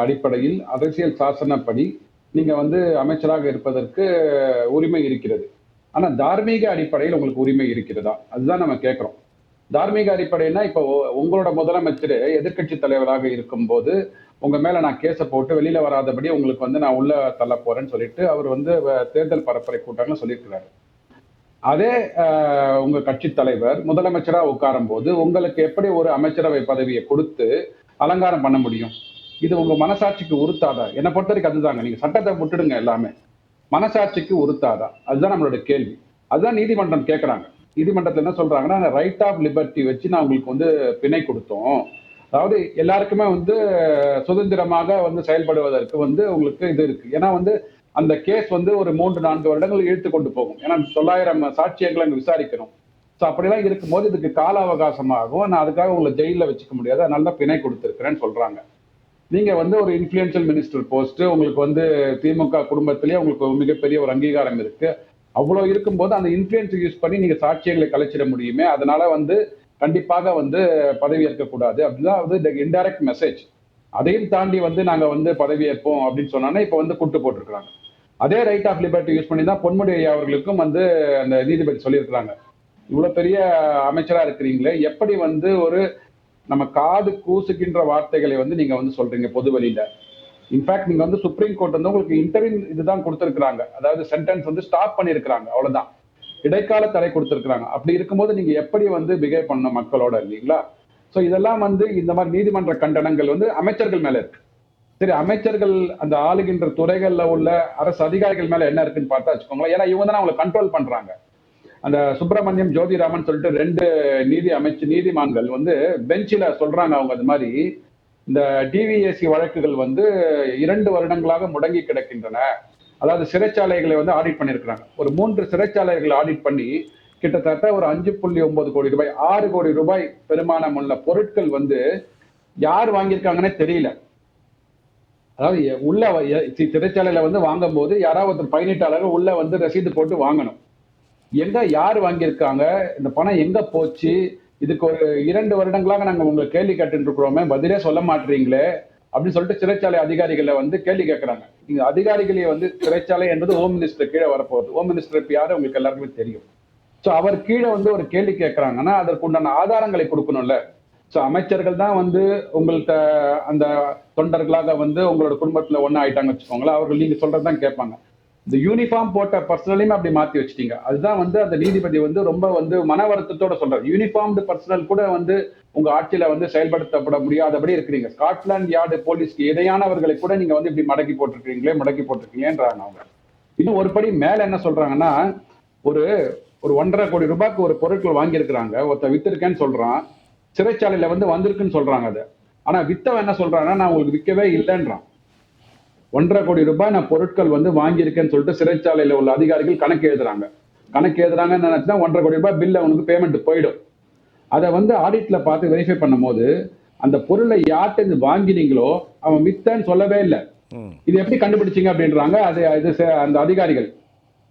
அடிப்படையில் அரசியல் சாசனப்படி நீங்க வந்து அமைச்சராக இருப்பதற்கு உரிமை இருக்கிறது. ஆனா தார்மீக அடிப்படையில் உங்களுக்கு உரிமை இருக்கிறதா, அதுதான் நம்ம கேட்கிறோம். தார்மீக அடிப்படைன்னா இப்போ உங்களோட முதலமைச்சர் எதிர்க்கட்சி தலைவராக இருக்கும்போது உங்க மேல நான் கேஸை போட்டு வெளியில வராதபடி உங்களுக்கு வந்து நான் உள்ள தள்ள போறேன்னு சொல்லிட்டு அவர் வந்து தேர்தல் பரப்புரை கூட்டங்கள் சொல்லியிருக்கிறாரு. அதே உங்க கட்சி தலைவர் முதலமைச்சரா உட்காரும் போது உங்களுக்கு எப்படி ஒரு அமைச்சரவை பதவியை கொடுத்து அலங்காரம் பண்ண முடியும்? இது உங்க மனசாட்சிக்கு உறுத்தாதா? என்னை பொறுத்த வரைக்கும் அதுதாங்க. நீங்க சட்டத்தை விட்டுடுங்க, எல்லாமே மனசாட்சிக்கு உறுத்தாதா, அதுதான் நம்மளோட கேள்வி. அதுதான் நீதிமன்றம் கேட்கறாங்க. நீதிமன்றத்தில் என்ன சொல்றாங்கன்னா, ரைட் ஆஃப் லிபர்ட்டி வச்சு நான் உங்களுக்கு வந்து பிணை கொடுத்தோம். அதாவது எல்லாருக்குமே வந்து சுதந்திரமாக வந்து செயல்படுவதற்கு வந்து உங்களுக்கு இது இருக்கு. ஏன்னா வந்து அந்த கேஸ் வந்து ஒரு 3-4 வருடங்கள் இழுத்து கொண்டு போகும். ஏன்னா 900 சாட்சியங்களை அங்க விசாரிக்கணும். ஸோ அப்படிலாம் இருக்கும்போது இதுக்கு கால அவகாசமாகும். நான் அதுக்காக உங்களை ஜெயிலில் வச்சுக்க முடியாது, அதனால தான் பிணை கொடுத்துருக்கிறேன்னு சொல்றாங்க. நீங்க வந்து ஒரு இன்ஃப்ளூயன்ஷியல் மினிஸ்டர் போஸ்ட், உங்களுக்கு வந்து திமுக குடும்பத்திலேயே உங்களுக்கு ஒரு மிகப்பெரிய ஒரு அங்கீகாரம் இருக்கு. அவ்வளோ இருக்கும்போது அந்த இன்ஃப்ளூயன்ஸ் யூஸ் பண்ணி நீங்க சாட்சியங்களை கலைச்சிட முடியுமே, அதனால வந்து கண்டிப்பாக வந்து பதவி ஏற்கக்கூடாது அப்படின்னா வந்து இன்டைரக்ட் மெசேஜ். அதையும் தாண்டி வந்து நாங்க வந்து பதவி ஏற்போம் அப்படின்னு சொன்னா இப்ப வந்து கூட்டு போட்டிருக்கிறாங்க. அதே ரைட் ஆஃப் லிபர்ட்டி யூஸ் பண்ணி தான் பொன்முடி ஐயா அவர்களுக்கும் வந்து அந்த நீதிபதி சொல்லியிருக்கிறாங்க, இவ்வளவு பெரிய அமைச்சரா இருக்கிறீங்களே, எப்படி வந்து ஒரு நம்ம காது கூசுகின்ற வார்த்தைகளை வந்து நீங்க வந்து சொல்றீங்க பொது வெளியில. இன்ஃபேக்ட் நீங்க வந்து சுப்ரீம் கோர்ட் வந்து உங்களுக்கு இன்டர்வியூ இதுதான் கொடுத்திருக்காங்க, அதாவது சென்டென்ஸ் வந்து ஸ்டாப் பண்ணிருக்கிறாங்க, அவ்வளவுதான், இடைக்கால தடை கொடுத்திருக்காங்க. அப்படி இருக்கும்போது நீங்க எப்படி வந்து பிஹேவ் பண்ணணும் மக்களோட, இல்லைங்களா? சோ இதெல்லாம் வந்து இந்த மாதிரி நீதிமன்ற கண்டனங்கள் வந்து அமைச்சர்கள் மேல இருக்கு. சரி, அமைச்சர்கள் அந்த ஆளுகின்ற துறைகள்ல உள்ள அரசு அதிகாரிகள் மேல என்ன இருக்குன்னு பார்த்தா வச்சுக்கோங்களேன். ஏன்னா இவங்க தான் அவங்களை கண்ட்ரோல் பண்றாங்க. அந்த சுப்பிரமணியம் ஜோதிராமன் சொல்லிட்டு 2 நீதிமான்கள் வந்து பெஞ்சில சொல்றாங்க, அவங்க அது மாதிரி இந்த டிவிஎஸ்சி வழக்குகள் வந்து 2 வருடங்களாக முடங்கி கிடக்கின்றன. அதாவது சிறைச்சாலைகளை வந்து ஆடிட் பண்ணிருக்கிறாங்க. ஒரு 3 சிறைச்சாலைகளை ஆடிட் பண்ணி கிட்டத்தட்ட ஒரு 5.9 கோடி ரூபாய், 6 கோடி ரூபாய் பெருமானம் உள்ள பொருட்கள் வந்து யார் வாங்கியிருக்காங்கன்னே தெரியல. அதாவது உள்ள சிறைச்சாலையில வந்து வாங்கும் போது யாராவது ஒருத்தர் பயனீட்டாளர்கள் உள்ள வந்து ரசீது போட்டு வாங்கணும். எங்க யார் வாங்கியிருக்காங்க, இந்த பணம் எங்க போச்சு, இதுக்கு ஒரு 2 வருடங்களாக நாங்க உங்களுக்கு கேள்வி கேட்டு இருக்கிறோமே, பதிலே சொல்ல மாட்டீங்களே அப்படின்னு சொல்லிட்டு சிறைச்சாலை அதிகாரிகளை வந்து கேள்வி கேட்கறாங்க. நீங்க அதிகாரிகளே வந்து சிறைச்சாலை என்பது ஹோம் மினிஸ்டர் கீழே வரப்போகுது. ஹோம் மினிஸ்டர் யாரு உங்களுக்கு எல்லாருக்குமே தெரியும். சோ அவர் கீழே வந்து ஒரு கேள்வி கேட்கறாங்கன்னா அதற்கு உண்டான ஆதாரங்களை கொடுக்கணும்ல. சோ அமைச்சர்கள் தான் வந்து உங்கள்கிட்ட அந்த தொண்டர்களாக வந்து உங்களோட குடும்பத்துல ஒண்ணு ஆயிட்டாங்க வச்சுக்கோங்களேன், அவர்கள் நீங்க சொல்றதுதான் கேட்பாங்க. இந்த யூனிஃபார்ம் போட்ட பர்சனலையுமே அப்படி மாத்தி வச்சிட்டீங்க. அதுதான் வந்து அந்த நீதிபதி வந்து ரொம்ப வந்து மன வருத்தத்தோட சொல்றாரு. யூனிஃபார்ம்டு பர்சனல் கூட வந்து உங்க ஆட்சியில வந்து செயல்படுத்தப்பட முடியாதபடி இருக்கிறீங்க. ஸ்காட்லாந்து யார்டு போலீஸ்க்கு இணையானவர்களை கூட நீங்க வந்து இப்படி முடக்கி போட்டிருக்கீங்களேன்றாங்க அவங்க. இன்னும் ஒரு படி மேல என்ன சொல்றாங்கன்னா, ஒரு 1.5 கோடி ரூபாய்க்கு ஒரு பொருட்கள் வாங்கியிருக்கிறாங்க, ஒருத்த வித்திருக்கேன்னு சொல்றான், சிறைச்சாலையில வந்து வந்திருக்குன்னு சொல்றாங்க. அது ஆனா வித்தவன் என்ன சொல்றாங்கன்னா, நான் உங்களுக்கு விற்கவே இல்லைன்றான். 1.5 கோடி ரூபாய் நான் பொருட்கள் வந்து வாங்கியிருக்கேன்னு சொல்லிட்டு சிறைச்சாலையில உள்ள அதிகாரிகள் கணக்கு எழுதுறாங்கன்னு நினைச்சுன்னா 1.5 கோடி ரூபாய் பில் அவனுக்கு பேமெண்ட் போயிடும். அதை வந்து ஆடிட்ல பார்த்து வெரிஃபை பண்ணும் போது அந்த பொருளை யார்கிட்ட வாங்கினீங்களோ அவன் வித்தன்னு சொல்லவே இல்லை. இது எப்படி கண்டுபிடிச்சீங்க அப்படின்றாங்க அந்த அதிகாரிகள்.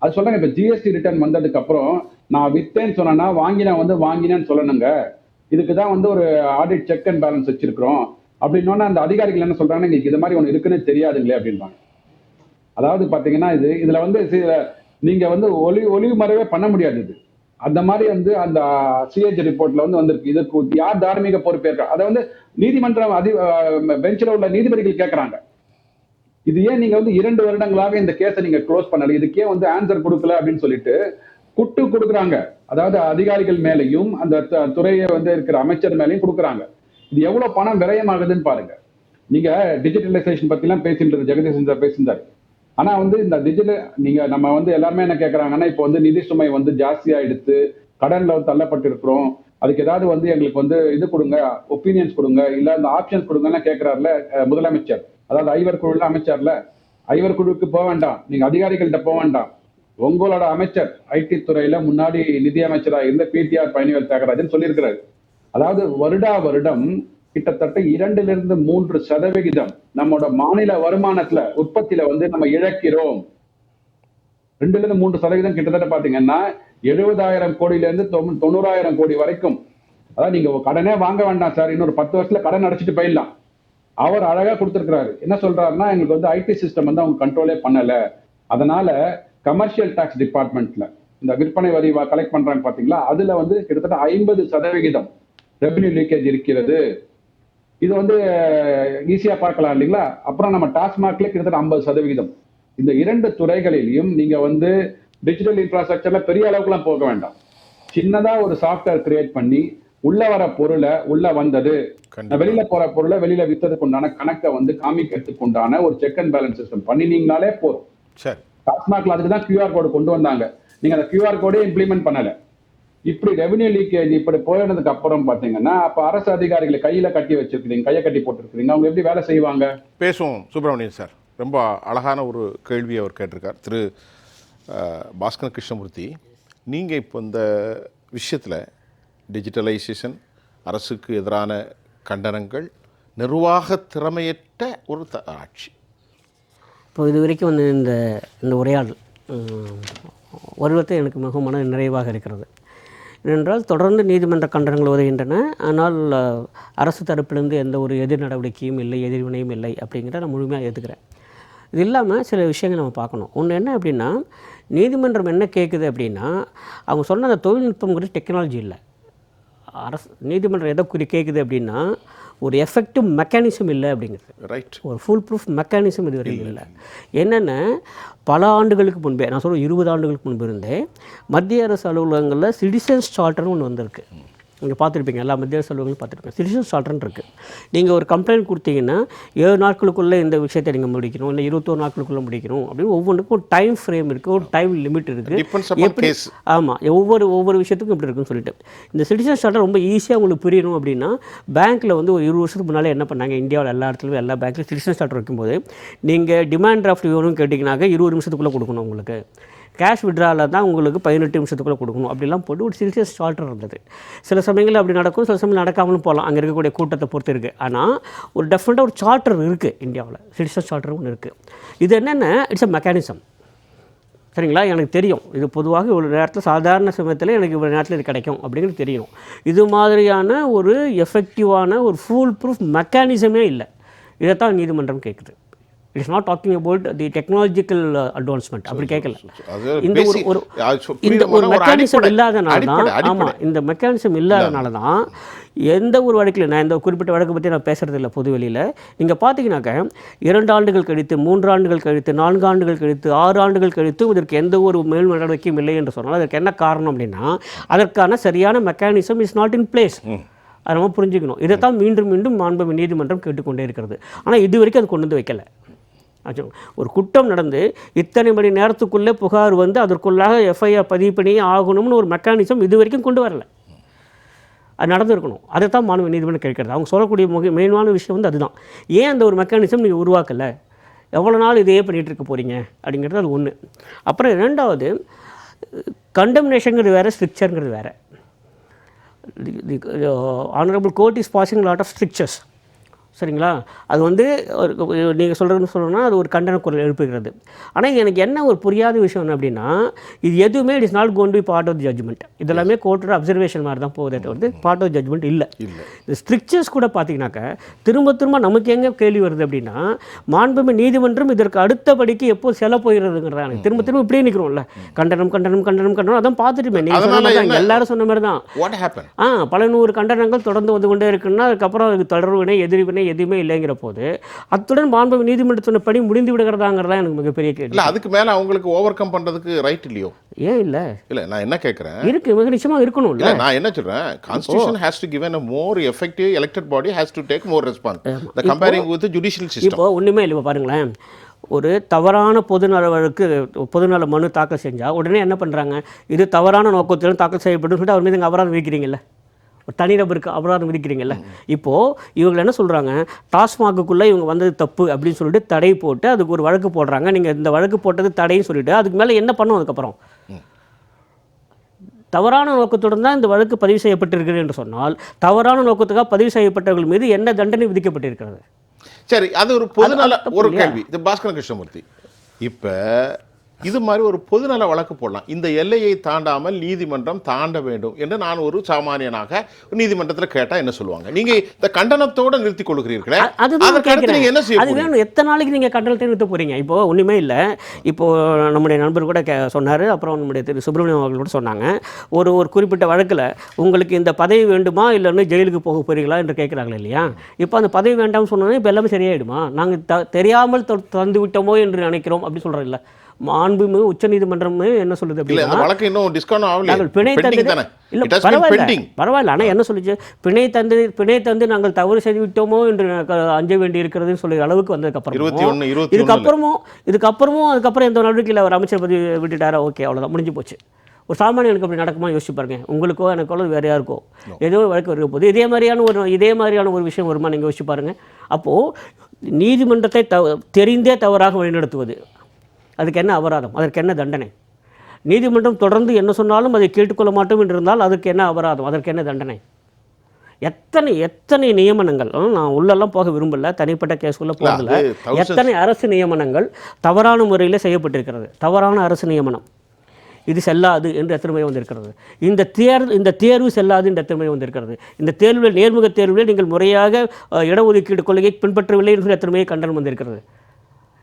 அது சொல்றாங்க, இப்ப ஜிஎஸ்டி ரிட்டர்ன் வந்ததுக்கு அப்புறம் நான் வித்தேன்னு சொன்னா வாங்கினேன்னு சொல்லணுங்க, இதுக்குதான் வந்து ஒரு ஆடிட் செக் அண்ட் பேலன்ஸ் வச்சிருக்கிறோம் அப்படின்னா அந்த அதிகாரிகள் என்ன சொல்றாங்கன்னா, இன்னைக்கு இது மாதிரி ஒண்ணு இருக்குன்னு தெரியாதுங்களே அப்படின்றாங்க. அதாவது பாத்தீங்கன்னா இதுல வந்து நீங்க வந்து ஒளிவு மறைவே பண்ண முடியாது. இது அந்த மாதிரி வந்து அந்த சிஏஜி ரிப்போர்ட்ல வந்து வந்திருக்கு. இதுக்கு யார் தார்மீக பொறுப்பேற்க, அதை வந்து நீதிமன்றம் பெஞ்சில் உள்ள நீதிபதிகள் கேட்கறாங்க. இது ஏன் நீங்க வந்து 2 வருடங்களாக இந்த கேஸை நீங்க க்ளோஸ் பண்ணல, இதுக்கே வந்து ஆன்சர் கொடுக்கல அப்படின்னு சொல்லிட்டு குட்டு கொடுக்குறாங்க. அதாவது அதிகாரிகள் மேலையும் அந்த துறையை வந்து இருக்கிற அமைச்சர் மேலையும் கொடுக்குறாங்க. இது எவ்வளவு பணம் விரயமாகுதுன்னு பாருங்க. நீங்க டிஜிட்டலைசேஷன் பத்தி எல்லாம் பேசிட்டு ஜெகதீஷ் சார் பேசியிருந்தாரு. ஆனா வந்து இந்த டிஜிட்டல் நீங்க நம்ம வந்து எல்லாருமே என்ன கேட்கறாங்கன்னா, இப்போ வந்து நிதி சுமை வந்து ஜாஸ்தியா எடுத்து கடன்ல தள்ளப்பட்டு இருக்கிறோம், அதுக்கு ஏதாவது வந்து எங்களுக்கு வந்து இது கொடுங்க, ஒப்பீனியன்ஸ் கொடுங்க, இல்ல இந்த ஆப்ஷன்ஸ் கொடுங்கன்னா கேட்கிறாருல முதலமைச்சர். அதாவது ஐவர் குழுல அமைச்சர்ல, ஐவர் குழுவுக்கு போக வேண்டாம், நீங்க அதிகாரிகள்கிட்ட போக வேண்டாம். உங்களோட அமைச்சர் ஐடி துறையில முன்னாடி நிதி அமைச்சராக இருந்த பிடிஆர் பழனிவேல் தியாகராஜன் சொல்லியிருக்கிறாரு. அதாவது வருடம் கிட்டத்தட்ட 2-3% நம்மளோட மாநில வருமானத்துல உற்பத்தியில வந்து நம்ம இழக்கிறோம். 2-3% கிட்டத்தட்ட பாத்தீங்கன்னா 70,000 கோடியிலேருந்து 90,000 கோடி வரைக்கும். அதாவது நீங்க கடனே வாங்க வேண்டாம் சார், இன்னொரு 10 வருஷத்துல கடன் அடைச்சிட்டு போயிடலாம். அவர் அழகா கொடுத்திருக்கிறாரு. என்ன சொல்றாருன்னா, எங்களுக்கு வந்து ஐடி சிஸ்டம் வந்து அவங்க கண்ட்ரோலே பண்ணல, அதனால கமர்ஷியல் டாக்ஸ் டிபார்ட்மெண்ட்ல இந்த விற்பனை வரி கலெக்ட் பண்றாங்க பாத்தீங்களா, அதுல வந்து கிட்டத்தட்ட 50% ரெவென்யூ லீக்கேஜ் இருக்கிறது. இது வந்து ஈஸியா பார்க்கலாம் இல்லைங்களா. அப்புறம் நம்ம டாஸ்மாக்ல கிட்டத்தட்ட 50%. இந்த 2 துறைகளிலையும் நீங்க வந்து டிஜிட்டல் இன்ஃப்ராஸ்ட்ரக்சர்ல பெரிய அளவுக்குலாம் போக வேண்டாம். சின்னதா ஒரு சாஃப்ட்வேர் கிரியேட் பண்ணி உள்ள வர பொருளை உள்ள வந்தது, வெளியில போற பொருளை வெளியில வித்ததுக்கு உண்டான கணக்கை வந்து காமிக்கிறதுக்கு உண்டான ஒரு செக் அண்ட் பேலன்ஸ் சிஸ்டம் பண்ணினீங்கனாலே போதும். சரி, டாஸ்மாக்ல அதுக்கு தான் QR கோடு கொண்டு வந்தாங்க. நீங்க அந்த QR கோடே இம்ப்ளிமெண்ட் பண்ணல. இப்படி ரெவென்யூ லீக்கேஜ் இப்படி போயினதுக்கு அப்புறம் பாத்தீங்கன்னா, அப்ப அரசு அதிகாரிகளை கையில கட்டி வச்சிருக்கீங்க, கையை கட்டி போட்டுருக்கீங்க, அவங்க எப்படி வேலை செய்வாங்க? பேசுவோம் சுப்பிரமணியன் சார். ரொம்ப அழகான ஒரு கேள்வி அவர் கேட்டிருக்கார். திரு பாஸ்கர் கிருஷ்ணமூர்த்தி, நீங்கள் இப்போ இந்த விஷயத்தில் டிஜிட்டலைசேஷன், அரசுக்கு எதிரான கண்டனங்கள், நிர்வாக திறமையற்ற ஒரு ஆட்சி, இப்போ இது வரைக்கும் வந்து இந்த உரையாடல் வருவத்தை எனக்கு மிகவும் மன நிறைவாக இருக்கிறது. ஏனென்றால் தொடர்ந்து நீதிமன்ற கண்டனங்கள் வருகின்றன, ஆனால் அரசு தரப்பிலிருந்து எந்த ஒரு எதிர் நடவடிக்கையும் இல்லை, எதிர்வினையும் இல்லை அப்படிங்கிறத நான் முழுமையாக ஏற்றுக்கிறேன். இது இல்லாமல் சில விஷயங்கள் நம்ம பார்க்கணும். ஒன்று என்ன அப்படின்னா, நீதிமன்றம் என்ன கேட்குது அப்படின்னா, அவங்க சொன்ன அந்த தொழில்நுட்பங்கிறது டெக்னாலஜி இல்லை. அரசு நீதிமன்றம் எதை கேட்குது அப்படின்னா, ஒரு எஃபெக்டிவ் மெக்கானிசம் இல்லை அப்படிங்கிறது. ரைட். ஒரு ஃபுல் ப்ரூஃப் மெக்கானிசம் இது வரைக்கும் இல்லை. என்னென்ன பல ஆண்டுகளுக்கு முன்பே, நான் சொல்ல 20 ஆண்டுகளுக்கு முன்பு இருந்தே மத்திய அரசு அலுவலகங்களில் சிட்டிசன்ஸ் சார்ட்டர்னு ஒன்று வந்திருக்கு. நீங்கள் பார்த்துருப்பீங்க, எல்லா மத்திய அரசு அலுவலகங்களும் பார்த்துருப்பீங்க. சிட்டிசன்ஸ் சார்ட்டர்னு இருக்குது. நீங்கள் ஒரு கம்ப்ளைண்ட் கொடுத்தீங்கன்னா 7 நாட்களுக்குள்ளே இந்த விஷயத்தை நீங்கள் முடிக்கணும், இல்லை 21 நாட்களுக்குள்ளே முடிக்கணும் அப்படின்னு ஒவ்வொன்றுக்கும் ஒரு டைம் ஃப்ரேம் இருக்குது, ஒரு டைம் லிமிட் இருக்குது. எப்படி? ஆமாம், ஒவ்வொரு விஷயத்துக்கும் இப்படி இருக்குன்னு சொல்லிட்டு. இந்த சிட்டிசன்ஸ் சார்ட்டர் ரொம்ப ஈஸியாக உங்களுக்கு புரியணும் அப்படின்னா, பேங்க்கில் வந்து ஒரு 20 வருஷத்துக்கு முன்னால் என்ன பண்ணாங்க, இந்தியாவில் எல்லா இடத்துலையும் எல்லா பேங்க்லையும் சிட்டிசன்ஸ் சார்ட்டர் வைக்கும்போது நீங்கள் டிமாண்ட் டிராஃப்ட் வேணும்னு கேட்டிங்கனாக்க 20 நிமிஷத்துக்குள்ளே கொடுக்கணும். உங்களுக்கு கேஷ் விட்ராவில் தான் உங்களுக்கு 18 நிமிஷத்துக்குள்ளே கொடுக்கணும். அப்படிலாம் போட்டு ஒரு சிட்டிசன்ஸ் சார்ட்டர் இருந்தது. சில சமயங்களில் அப்படி நடக்கும், சில சமயம் நடக்காமலும் போகலாம், அங்கே இருக்கக்கூடிய கூட்டத்தை பொறுத்து இருக்குது. ஆனால் ஒரு டெஃபினட்டாக ஒரு சார்ட்டர் இருக்குது இந்தியாவில், சிட்டிசன்ஸ் சார்ட்டர் ஒன்று இருக்குது. இது என்னென்ன, இட்ஸ் அ மெக்கானிசம். சரிங்களா, எனக்கு தெரியும் இது பொதுவாக ஒரு நேரத்தில் சாதாரண சமயத்தில் எனக்கு இவ்வளோ நேரத்தில் இது கிடைக்கும் அப்படிங்கிறது தெரியும். இது மாதிரியான ஒரு எஃபெக்டிவான ஒரு ஃபுல் ப்ரூஃப் மெக்கானிசமே இல்லை. இதைத்தான் நீதிமன்றம் கேட்குது. It is not talking about the technological advancement, அப்படி கேட்கல. இந்த ஒரு மெக்கானிசம் இல்லாதனால தான், ஆமாம், இந்த மெக்கானிசம் இல்லாதனால தான் எந்த ஒரு வழக்கில், நான் இந்த குறிப்பிட்ட வழக்கை பற்றி நான் பேசுகிறது இல்லை பொது வெளியில், நீங்கள் பார்த்தீங்கன்னாக்க 2 ஆண்டுகள் கழித்து, 3 ஆண்டுகள் கழித்து, 4 ஆண்டுகள் கழித்து, 6 ஆண்டுகள் கழித்து இதற்கு எந்த ஒரு மேல் நடவடிக்கையும் இல்லை என்று சொன்னால் அதற்கு என்ன காரணம் அப்படின்னா, அதற்கான சரியான mechanism is not in place. அதை நம்ம புரிஞ்சுக்கணும். இதைத்தான் மீண்டும் மீண்டும் மாண்புமிகு நீதிமன்றம் கேட்டுக்கொண்டே இருக்கிறது. ஆனால் இது வரைக்கும் அது கொண்டு வந்து வைக்கலை. ஒரு குற்றம் நடந்து இத்தனை மணி நேரத்துக்குள்ளே புகார் வந்து அதற்குள்ளாக எஃப்ஐஆர் பதிவு பண்ணி ஆகணும்னு ஒரு மெக்கானிசம் இது வரைக்கும் கொண்டு வரல. அது நடந்திருக்கணும். அதை தான் மாண்புமிகு நீதிமன்றம் கேட்கறது. அவங்க சொல்லக்கூடிய மெயினான விஷயம் வந்து அதுதான். ஏன் அந்த ஒரு மெக்கானிசம் நீங்கள் உருவாக்கலை, எவ்வளோ நாள் இதையே பண்ணிகிட்டு இருக்க போகிறீங்க அப்படிங்கிறது அது ஒன்று. அப்புறம் 2வது, கண்டம்னேஷனுங்கிறது வேறு, ஸ்ட்ரிக்சருங்கிறது வேறு. Honourable court is passing lot of strictures. சரிங்களா, அது வந்து நீங்கள் சொல்கிறதுன்னு சொல்லணும்னா அது ஒரு கண்டன குரல் எழுப்புகிறது. ஆனால் எனக்கு என்ன ஒரு புரியாத விஷயம் என்ன அப்படின்னா, இது எதுவுமே it is not gone be part of the judgement. இதெல்லாமே கோர்ட்டோட அப்சர்வேஷன் மாதிரி தான் போகுதே தவிர்த்து பார்ட் ஆஃப் ஜட்ஜ்மெண்ட் இல்லை. இந்த ஸ்ட்ரிக்சர்ஸ் கூட பார்த்தீங்கன்னாக்க திரும்ப நமக்கு எங்கே கேள்வி வருது அப்படின்னா, மாண்புமிகு நீதிமன்றம் இதற்கு அடுத்தபடிக்கு எப்போ செல்ல போகிறதுங்கிறதா. திரும்ப இப்படியே நிற்கிறோம்ல, கண்டனம் அதான் பார்த்துட்டுமே. நீங்கள் எல்லாரும் சொன்ன மாதிரி தான் பல 100 கண்டனங்கள் தொடர்ந்து வந்து கொண்டே இருக்குன்னா, அதுக்கப்புறம் அதுக்கு தொடர்வினை எதிர்வினை எதுவுமே இல்லைங்கிற போது அத்துடன் மாண்புமிகு நீதிமன்றத்தின் படி முடிந்து விடுகிறதாங்கிறதா எனக்கு மிகப்பெரிய கேள்வி. இல்லை, அதுக்கு மேலே அவங்களுக்கு ஓவர் கம் பண்ணுறதுக்கு ரைட் இல்லையோ? ஏன் இல்லை? இல்லை, நான் என்ன கேட்குறேன், இருக்கு, மிக நிச்சயமாக இருக்கணும். இல்லை, நான் என்ன சொல்கிறேன், constitution has to given a more effective elected body has to take more response. The comparing with the judicial system. இப்போ ஒன்றுமே இல்லை. பாருங்களேன், ஒரு தவறான பொதுநல மனு தாக்கல் செஞ்சால் உடனே என்ன பண்ணுறாங்க, இது தவறான நோக்கத்திலும் தாக்கல் செய்யப்படும் சொல்லிட்டு அவர் மீது அபராதம் விதிக்கிறீங்கல்ல, ஒரு தனிநபருக்கு அபராதம் விதிக்கிறீங்கல்ல. இப்போது இவங்க என்ன சொல்கிறாங்க, டாஸ்மாகுக்குள்ளே இவங்க வந்தது தப்பு அப்படின்னு சொல்லிட்டு தடை போட்டு அதுக்கு ஒரு வழக்கு போடுறாங்க. நீங்கள் இந்த வழக்கு போட்டது தடைன்னு சொல்லிட்டு அதுக்கு மேலே என்ன பண்ணும், அதுக்கப்புறம் தவறான நோக்கத்துடன் தான் இந்த வழக்கு பதிவு செய்யப்பட்டிருக்கிறது என்று சொன்னால், தவறான நோக்கத்துக்காக பதிவு செய்யப்பட்டவர்கள் மீது என்ன தண்டனை விதிக்கப்பட்டிருக்கிறது? சரி, அது ஒரு பொதுநல ஒரு கேள்வி. இது பாஸ்கர் கிருஷ்ணமூர்த்தி, இப்போ இது மாதிரி ஒரு பொதுநல வழக்கு போடலாம். இந்த எல்லையை தாண்டாமல் நீதிமன்றம் தாண்ட வேண்டும் என்று நான் ஒரு சாமானியனாக நீதிமன்றத்தில் கேட்டால் என்ன சொல்லுவாங்க? நீங்க இந்த கண்டனத்தோடு நிறுத்திக் கொள்கிறீர்களே, அதுதான் நீங்க என்ன செய்ய அது வேணும். எத்தனை நாளைக்கு நீங்கள் கண்டனத்தை நிறுத்த போறீங்க? இப்போ ஒன்றுமே இல்லை. இப்போ நம்முடைய நண்பர் கூட சொன்னார், அப்புறம் நம்முடைய திரு சுப்பிரமணியம் அவர்கள் கூட சொன்னாங்க, ஒரு குறிப்பிட்ட வழக்கில் உங்களுக்கு இந்த பதவி வேண்டுமா இல்லைன்னு ஜெயிலுக்கு போக போறீங்களா என்று கேட்குறாங்களே இல்லையா? இப்போ அந்த பதவி வேண்டாம்னு சொன்னோன்னா இப்போ எல்லாமே சரியாயிடுமா? நாங்கள் தெரியாமல் தந்து விட்டோமோ என்று நினைக்கிறோம் அப்படி சொல்கிறோம். இல்லை, மாண்புமிகு உச்சநீதிமன்றமே என்ன சொல்லுது அப்படின்னா, வழக்கு இன்னும் டிஸ்கவுண்ட் ஆகல, நாங்கள் பிணை தந்து இல்லை பரவாயில்ல, ஆனால் என்ன சொல்லிச்சு, பிணை தந்து நாங்கள் தவறு செய்து விட்டோமோ என்று அஞ்ச வேண்டி இருக்கிறதுன்னு சொல்லிய அளவுக்கு வந்ததுக்கப்புறம் அதுக்கப்புறம் எந்த நடவடிக்கையில் அவர் அமைச்சர் பதவி விட்டுட்டாரா? ஓகே, அவ்வளோதான், முடிஞ்சு போச்சு. ஒரு சாமானியனுக்கு அப்படி நடக்குமா யோசிச்சு பாருங்க. உங்களுக்கோ எனக்கோ வேறு யாருக்கோ ஏதோ வழக்கு வருக போது இதே மாதிரியான ஒரு விஷயம் வருமா? நீங்கள் யோசிச்சு பாருங்கள். அப்போது நீதிமன்றத்தை தெரிந்தே தவறாக வழிநடத்துவது, அதுக்கு என்ன அபராதம்? அதற்கு என்ன தண்டனை? நீதிமன்றம் தொடர்ந்து என்ன சொன்னாலும் அதை கேட்டுக்கொள்ள மாட்டோம் என்று இருந்தால் அதற்கு என்ன அபராதம்? அதற்கு என்ன தண்டனை? எத்தனை நியமனங்கள், நான் உள்ளெல்லாம் போக விரும்பல, தனிப்பட்ட கேஸ்குள்ளே போகல, எத்தனை அரசு நியமனங்கள் தவறான முறையில் செய்யப்பட்டிருக்கிறது. தவறான அரசு நியமனம், இது செல்லாது என்று எத்தனை முறை வந்திருக்கிறது. இந்த தேர்வு செல்லாது என்று எத்தனை முறை வந்திருக்கிறது. இந்த தேர்வில், நேர்முக தேர்வில் நீங்கள் முறையாக இடஒதுக்கீடு கொள்கையை பின்பற்றவில்லை என்று எத்தனை முறை கண்டனம் வந்திருக்கிறது.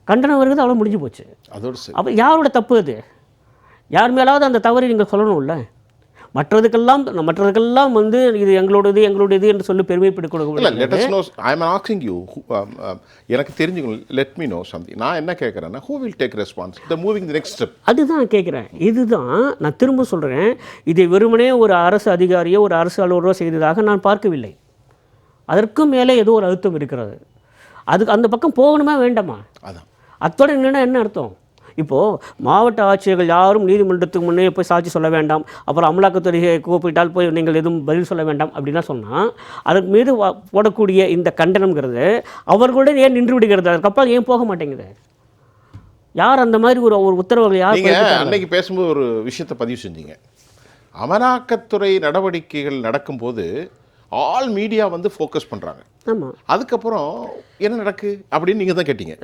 கண்டனம் வருகிறது, அவ்வளோ முடிஞ்சு போச்சு. அப்போ யாரோட தப்பு அது? யார் மேலாவது அந்த தவறை நீங்கள் சொல்லணும்ல. மற்றதுக்கெல்லாம் வந்து இது எங்களோடது என்று சொல்லி பெருமைப்பட்டு கொடுக்க. எனக்கு தெரிஞ்சுக்கணும், லெட் மீ நோ சம்திங். நான் என்ன கேட்குறேன்னா, who will take response the moving the next step? அதுதான் கேட்குறேன். இதுதான் நான் திரும்ப சொல்கிறேன். இதை வெறுமனே ஒரு அரசு அதிகாரியோ ஒரு அரசு அலுவலரோ செய்ததாக நான் பார்க்கவில்லை. அதற்கும் மேலே ஏதோ ஒரு அழுத்தம் இருக்கிறது. அதுக்கு அந்த பக்கம் போகணுமா வேண்டாமா? அதான் அத்தோட என்ன அர்த்தம்? இப்போது மாவட்ட ஆட்சியர்கள் யாரும் நீதிமன்றத்துக்கு முன்னே போய் சாட்சி சொல்ல வேண்டாம், அப்புறம் அமலாக்கத்துறையை கூப்பிட்டால் போய் நீங்கள் எதுவும் பதில் சொல்ல வேண்டாம் அப்படின்லாம் சொன்னால், அதற்கு மீது போடக்கூடிய இந்த கண்டனம்ங்கிறது அவர்களுடன் ஏன் நின்று விடுகிறது? அதுக்கப்புறம் ஏன் போக மாட்டேங்குது? யார் அந்த மாதிரி ஒரு உத்தரவுகள் யார்? அன்னைக்கு பேசும்போது ஒரு விஷயத்தை பதிவு செஞ்சீங்க. அமலாக்கத்துறை நடவடிக்கைகள் நடக்கும்போது ஆல் மீடியா வந்து ஃபோக்கஸ் பண்ணுறாங்க. ஆமாம், அதுக்கப்புறம் என்ன நடக்கு அப்படின்னு நீங்கள் தான் கேட்டீங்க.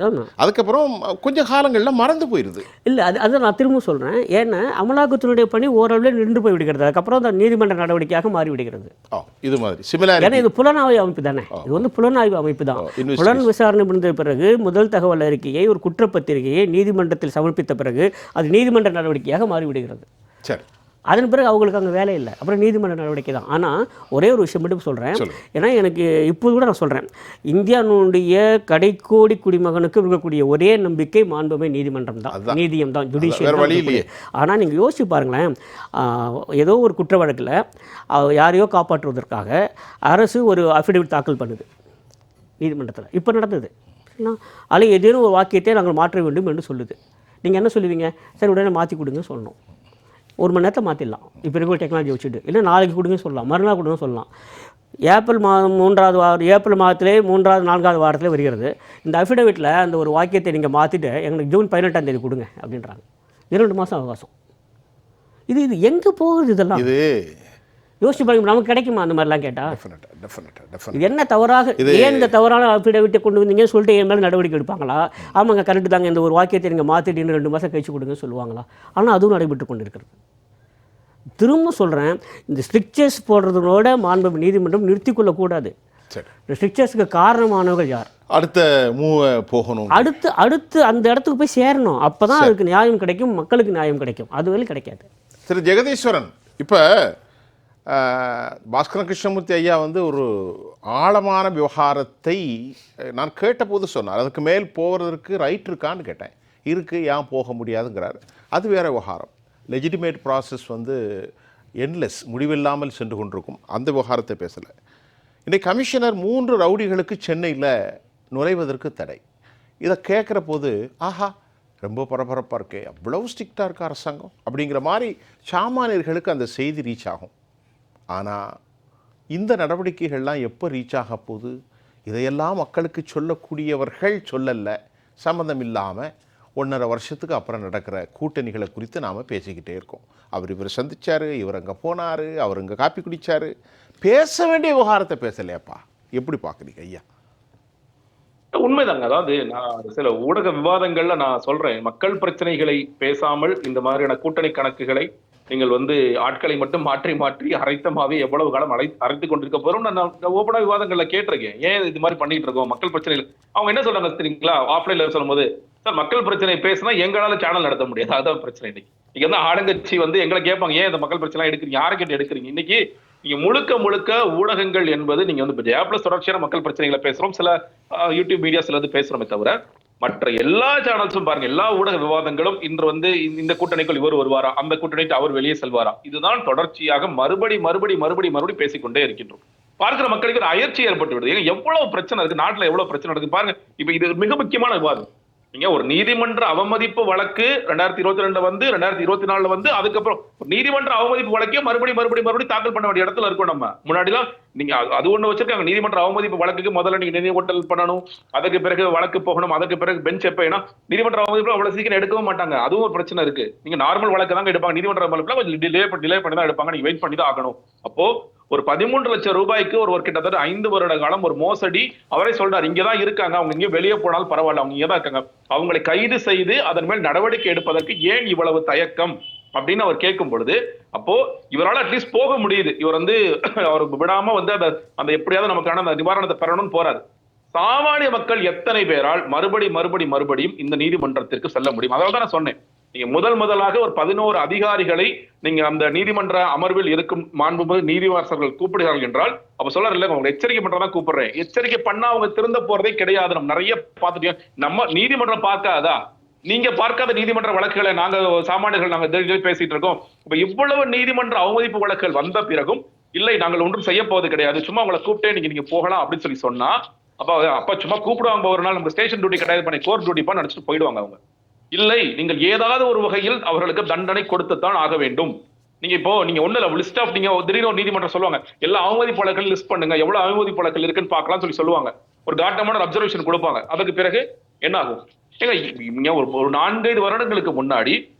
அதுக்கப்புறம் கொஞ்சம் காலங்களில் மறந்து போயிடுது. இல்லை, அதை நான் திரும்ப சொல்கிறேன். ஏன்னா அமலாக்கத்தினுடைய பணி ஓரளவில் நின்று போய் விடுகிறது. அதுக்கப்புறம் அந்த நீதிமன்ற நடவடிக்கையாக மாறி விடுகிறது. இது மாதிரி சிமிலாரிட்டி. ஏன்னா இது புலனாய்வு அமைப்பு தானே, இது வந்து புலனாய்வு அமைப்பு தான். புலன் விசாரணை முடிந்த பிறகு முதல் தகவல் அறிக்கையை, ஒரு குற்றப்பத்திரிகையை நீதிமன்றத்தில் சமர்ப்பித்த பிறகு அது நீதிமன்ற நடவடிக்கையாக மாறிவிடுகிறது. சரி, அதன் பிறகு அவங்களுக்கு அங்கே வேலை இல்லை, அப்புறம் நீதிமன்ற நடவடிக்கை தான். ஆனால் ஒரே ஒரு விஷயம் மட்டும் சொல்கிறேன். ஏன்னா எனக்கு இப்போது கூட நான் சொல்கிறேன், இந்தியாவுடைய கடைக்கோடி குடிமகனுக்கு இருக்கக்கூடிய ஒரே நம்பிக்கை மாண்புமை நீதிமன்றம் தான், நீதியம் தான், ஜுடிஷியல். ஆனால் நீங்கள் யோசிச்சு பாருங்களேன், ஏதோ ஒரு குற்ற வழக்கில் யாரையோ காப்பாற்றுவதற்காக அரசு ஒரு அஃபிடவிட் தாக்கல் பண்ணுது நீதிமன்றத்தில். இப்போ நடந்தது. அதில் ஏதேனும் ஒரு வாக்கியத்தை நாங்கள் மாற்ற வேண்டும் என்று சொல்லுது. நீங்கள் என்ன சொல்லுவீங்க? சரி, உடனே மாற்றி கொடுங்க சொல்லணும். ஒரு மணி நேரத்தில் மாற்றிடலாம் இப்போ இருக்கிற டெக்னாலஜி வச்சுட்டு. இல்லை நாளைக்கு கொடுங்க சொல்லலாம், மறுநாள் கொடுங்க சொல்லலாம். ஏப்ரல் மாதம் 3வது வாரம், ஏப்ரல் மாதத்திலே 3வது 4வது வாரத்தில் வருகிறது. இந்த அஃபிடவிட்டில் அந்த ஒரு வாக்கியத்தை நீங்கள் மாற்றிட்டு எங்களுக்கு ஜூன் 18ஆம் தேதி கொடுங்க அப்படின்றாங்க. 2 மாதம் அவகாசம். இது எங்கே போகுது? இதெல்லாம் இது யோசிச்சு பாருங்க. நமக்கு கிடைக்குமா அந்த மாதிரிலாம் கேட்டால்? இது என்ன தவறாக, ஏன் இந்த தவறான அஃபிடவிட்டை கொண்டு வந்தீங்கன்னு சொல்லிட்டு என் மேலே நடவடிக்கை எடுப்பாங்களா? ஆமாங்க, கரெக்டு தாங்க, இந்த ஒரு வாக்கியத்தை நீங்கள் மாற்றிட்டு இன்னும் 2 மாதம் கழிச்சு கொடுங்க சொல்லுவாங்களா? ஆனால் அதுவும் நடைபெற்று கொண்டு இருக்கிறது. திரும்ப சொல்கிறேன், இந்த ஸ்ட்ரிக்சர்ஸ் போடுறதோட மாண்பு நீதிமன்றம் நிறுத்தி கொள்ளக்கூடாது. இந்த ஸ்ட்ரிக்சர்ஸுக்கு காரணமானவர்கள் யார்? அடுத்த போகணும், அடுத்து அந்த இடத்துக்கு போய் சேரணும். அப்போ தான் அதுக்கு நியாயம் கிடைக்கும், மக்களுக்கு நியாயம் கிடைக்கும். அதுவரை கிடைக்காது. திரு ஜெகதீஸ்வரன், இப்போ பாஸ்கரன் கிருஷ்ணமூர்த்தி ஐயா வந்து ஒரு ஆழமான விவகாரத்தை நான் கேட்டபோது சொன்னார். அதுக்கு மேல் போகிறதுக்கு ரைட் இருக்கான்னு கேட்டேன். இருக்குது, ஏன் போக முடியாதுங்கிறார். அது வேறு விவகாரம். லெஜிட்டிமேட் ப்ராசஸ் வந்து என்லெஸ், முடிவில்லாமல் சென்று கொண்டிருக்கும். அந்த விவகாரத்தை பேசலை. இன்றைக்கு கமிஷனர் 3 ரவுடிகளுக்கு சென்னையில் நுழைவதற்கு தடை. இதை கேட்குற போது ஆஹா, ரொம்ப பரபரப்பாக இருக்கே, அவ்வளவு ஸ்ட்ரிக்டாக இருக்க அரசாங்கம் அப்படிங்கிற மாதிரி சாமானியர்களுக்கு அந்த செய்தி ரீச் ஆகும். ஆனால் இந்த நடவடிக்கைகள்லாம் எப்போ ரீச் ஆக போகுது? இதையெல்லாம் மக்களுக்கு சொல்லக்கூடியவர்கள் சொல்லலை. சம்மந்தம் இல்லாமல் 1.5 வருஷத்துக்கு அப்புறம் நடக்கிற கூட்டணிகளை குறித்து நாம் பேசிக்கிட்டே இருக்கோம். இவர் சந்திச்சார், இவர் அங்கே போனார், அவர் இங்கே காப்பி குடித்தார். பேச வேண்டிய விவகாரத்தை பேசலையாப்பா. எப்படி பார்க்குறீங்க ஐயா? உண்மைதாங்க. அதாவது நான் சில ஊடக விவாதங்கள்ல நான் சொல்றேன், மக்கள் பிரச்சனைகளை பேசாமல் இந்த மாதிரியான கூட்டணி கணக்குகளை நீங்கள் ஆட்களை மட்டும் மாற்றி மாற்றி அரைத்தமாவே எவ்வளவு காலம் அரைத்து கொண்டிருக்க போறோம் நான் ஓபனா விவாதங்கள்ல கேட்டிருக்கேன். ஏன் இது மாதிரி பண்ணிட்டு இருக்கோம் மக்கள் பிரச்சனைகள்? அவங்க என்ன சொல்றாங்க தெரியுங்களா? ஆஃப்லைன்ல சொல்லும்போது, சார் மக்கள் பிரச்சனை பேசினா எங்களால சேனல் நடத்த முடியாது, அதுதான் பிரச்சனை. இன்னைக்கு ஆளுங்கட்சி எங்களை கேட்பாங்க, ஏன் இந்த மக்கள் பிரச்சனை எடுக்கிறீங்க, யாரை கேட்டு எடுக்கிறீங்க? இன்னைக்கு நீங்க முழுக்க முழுக்க ஊடகங்கள் என்பது நீங்க ஜெயாப்ளஸ் தொடர்ச்சியான மக்கள் பிரச்சனைகளை பேசுறோம், சில யூடியூப் மீடியா சில பேசுறோமே தவிர மற்ற எல்லா சேனல்ஸும் பாருங்க, எல்லா ஊடக விவாதங்களும் இன்று இந்த கூட்டணிக்குள் இவர் வருவாரா, அந்த கூட்டணிக்கு அவர் வெளியே செல்வாரா, இதுதான் தொடர்ச்சியாக மறுபடி பேசிக்கொண்டே இருக்கின்றோம். பார்க்கிற மக்களுக்கு ஒரு அயற்சி ஏற்பட்டு விடுது. எவ்வளவு பிரச்சனை இருக்கு நாட்டுல, எவ்வளவு பிரச்சனை இருக்கு பாருங்க. இப்ப இது மிக முக்கியமான விவாதம். நீங்க ஒரு நீதிமன்ற அவமதிப்பு வழக்கு 2022 2024 அதுக்கப்புறம் நீதிமன்ற அவமதிப்பு வழக்கே மறுபடி தாக்கல் பண்ண வேண்டிய இடத்துல இருக்கும். நம்ம முன்னாடிலாம் நீங்க அது ஒண்ணு வச்சிருக்காங்க, நீதிமன்ற அவமதிப்பு வழக்குக்கு முதல்ல நீங்க நினைவூட்டல் பண்ணணும், அதுக்கு பிறகு வழக்கு போகணும், அதுக்கு பிறகு பெஞ்ச் எப்ப, ஏன்னா நீதிமன்ற அவமதிப்பு அவ்வளவு சீக்கிரம் எடுக்கவும் மாட்டாங்க, அதுவும் ஒரு பிரச்சனை இருக்கு. நீங்க நார்மல் வழக்கு தான் எடுப்பாங்க, நீதிமன்ற அவமதிப்புல கொஞ்சம் டிலே பண்ணி தான் எடுப்பாங்க, நீங்க வெயிட் பண்ணி தான் ஆகணும். அப்போ ஒரு 13 லட்சம் ரூபாய்க்கு ஒரு கிட்டத்தட்ட 5 வருட காலம் ஒரு மோசடி. அவரே சொல்றாரு, இங்கதான் இருக்காங்க, அவங்க இங்கே வெளியே போனாலும் பரவாயில்ல, அவங்க இங்கதான் இருக்காங்க, அவங்களை கைது செய்து அதன் மேல் நடவடிக்கை எடுப்பதற்கு ஏன் இவ்வளவு தயக்கம் அப்படின்னு அவர் கேட்கும் பொழுது, அப்போ இவரால் அட்லீஸ்ட் போக முடியுது. இவர் அவர் விடாம அந்த எப்படியாவது நமக்கான அந்த நிவாரணத்தை பெறணும்னு போறாரு. சாமானிய மக்கள் எத்தனை பேரால் மறுபடியும் இந்த நீதிமன்றத்திற்கு செல்ல முடியும்? அதனால தான் நான் சொன்னேன், நீங்க முதலாக ஒரு 11 அதிகாரிகளை நீங்க அந்த நீதிமன்ற அமர்வில் இருக்கும் மாண்புமிகு நீதிவாசர்கள் கூப்பிடுகிறார்கள் என்றால், அப்ப சொல்றாரு இல்ல, அவங்க எச்சரிக்கை பண்றதா கூப்பிடுறேன், எச்சரிக்கை பண்ணா அவங்க திருந்த போறதே கிடையாது. நம்ம நிறைய பார்த்துட்டோம். நம்ம நீதிமன்றம் பார்க்காதா? நீங்க பார்க்காத நீதிமன்ற வழக்குகளை நாங்க சாமானியர்கள் நாங்க பேசிட்டு இருக்கோம். இப்ப இவ்வளவு நீதிமன்ற அவமதிப்பு வழக்குகள் வந்த பிறகும் இல்லை நாங்கள் ஒன்றும் செய்ய போவது கிடையாது, சும்மா உங்களை கூப்பிட்டே நீங்க போகலாம் அப்படின்னு சொன்னா, அப்ப சும்மா கூப்பிடுவாங்க, ஒரு நாள் நம்ம ஸ்டேஷன் டியூட்டி கிடையாது பண்ணி கோர்ட் டியூட்டி பண்ணி நினைச்சிட்டு போயிடுவாங்க. அவங்க இல்லை, நீங்கள் ஏதாவது ஒரு வகையில் அவர்களுக்கு தண்டனை கொடுத்துத்தான் ஆக வேண்டும். நீங்க ஒண்ணு இல்ல, லிஸ்ட் ஆஃப் நீங்க திடீர்னு ஒரு நீதிமன்றம் சொல்லுவாங்க, எல்லா அவமதிப்பு வழக்குகள் லிஸ்ட் பண்ணுங்க, எவ்வளவு அவமதிப்பு வழக்குகள் இருக்குன்னு பார்க்கலாம் சொல்லுவாங்க. ஒரு காட்டமான அப்சர்வேஷன் கொடுப்பாங்க. அதுக்கு பிறகு என்ன ஆகும்? ஒரு 4-5 வருடங்களுக்கு முன்னாடி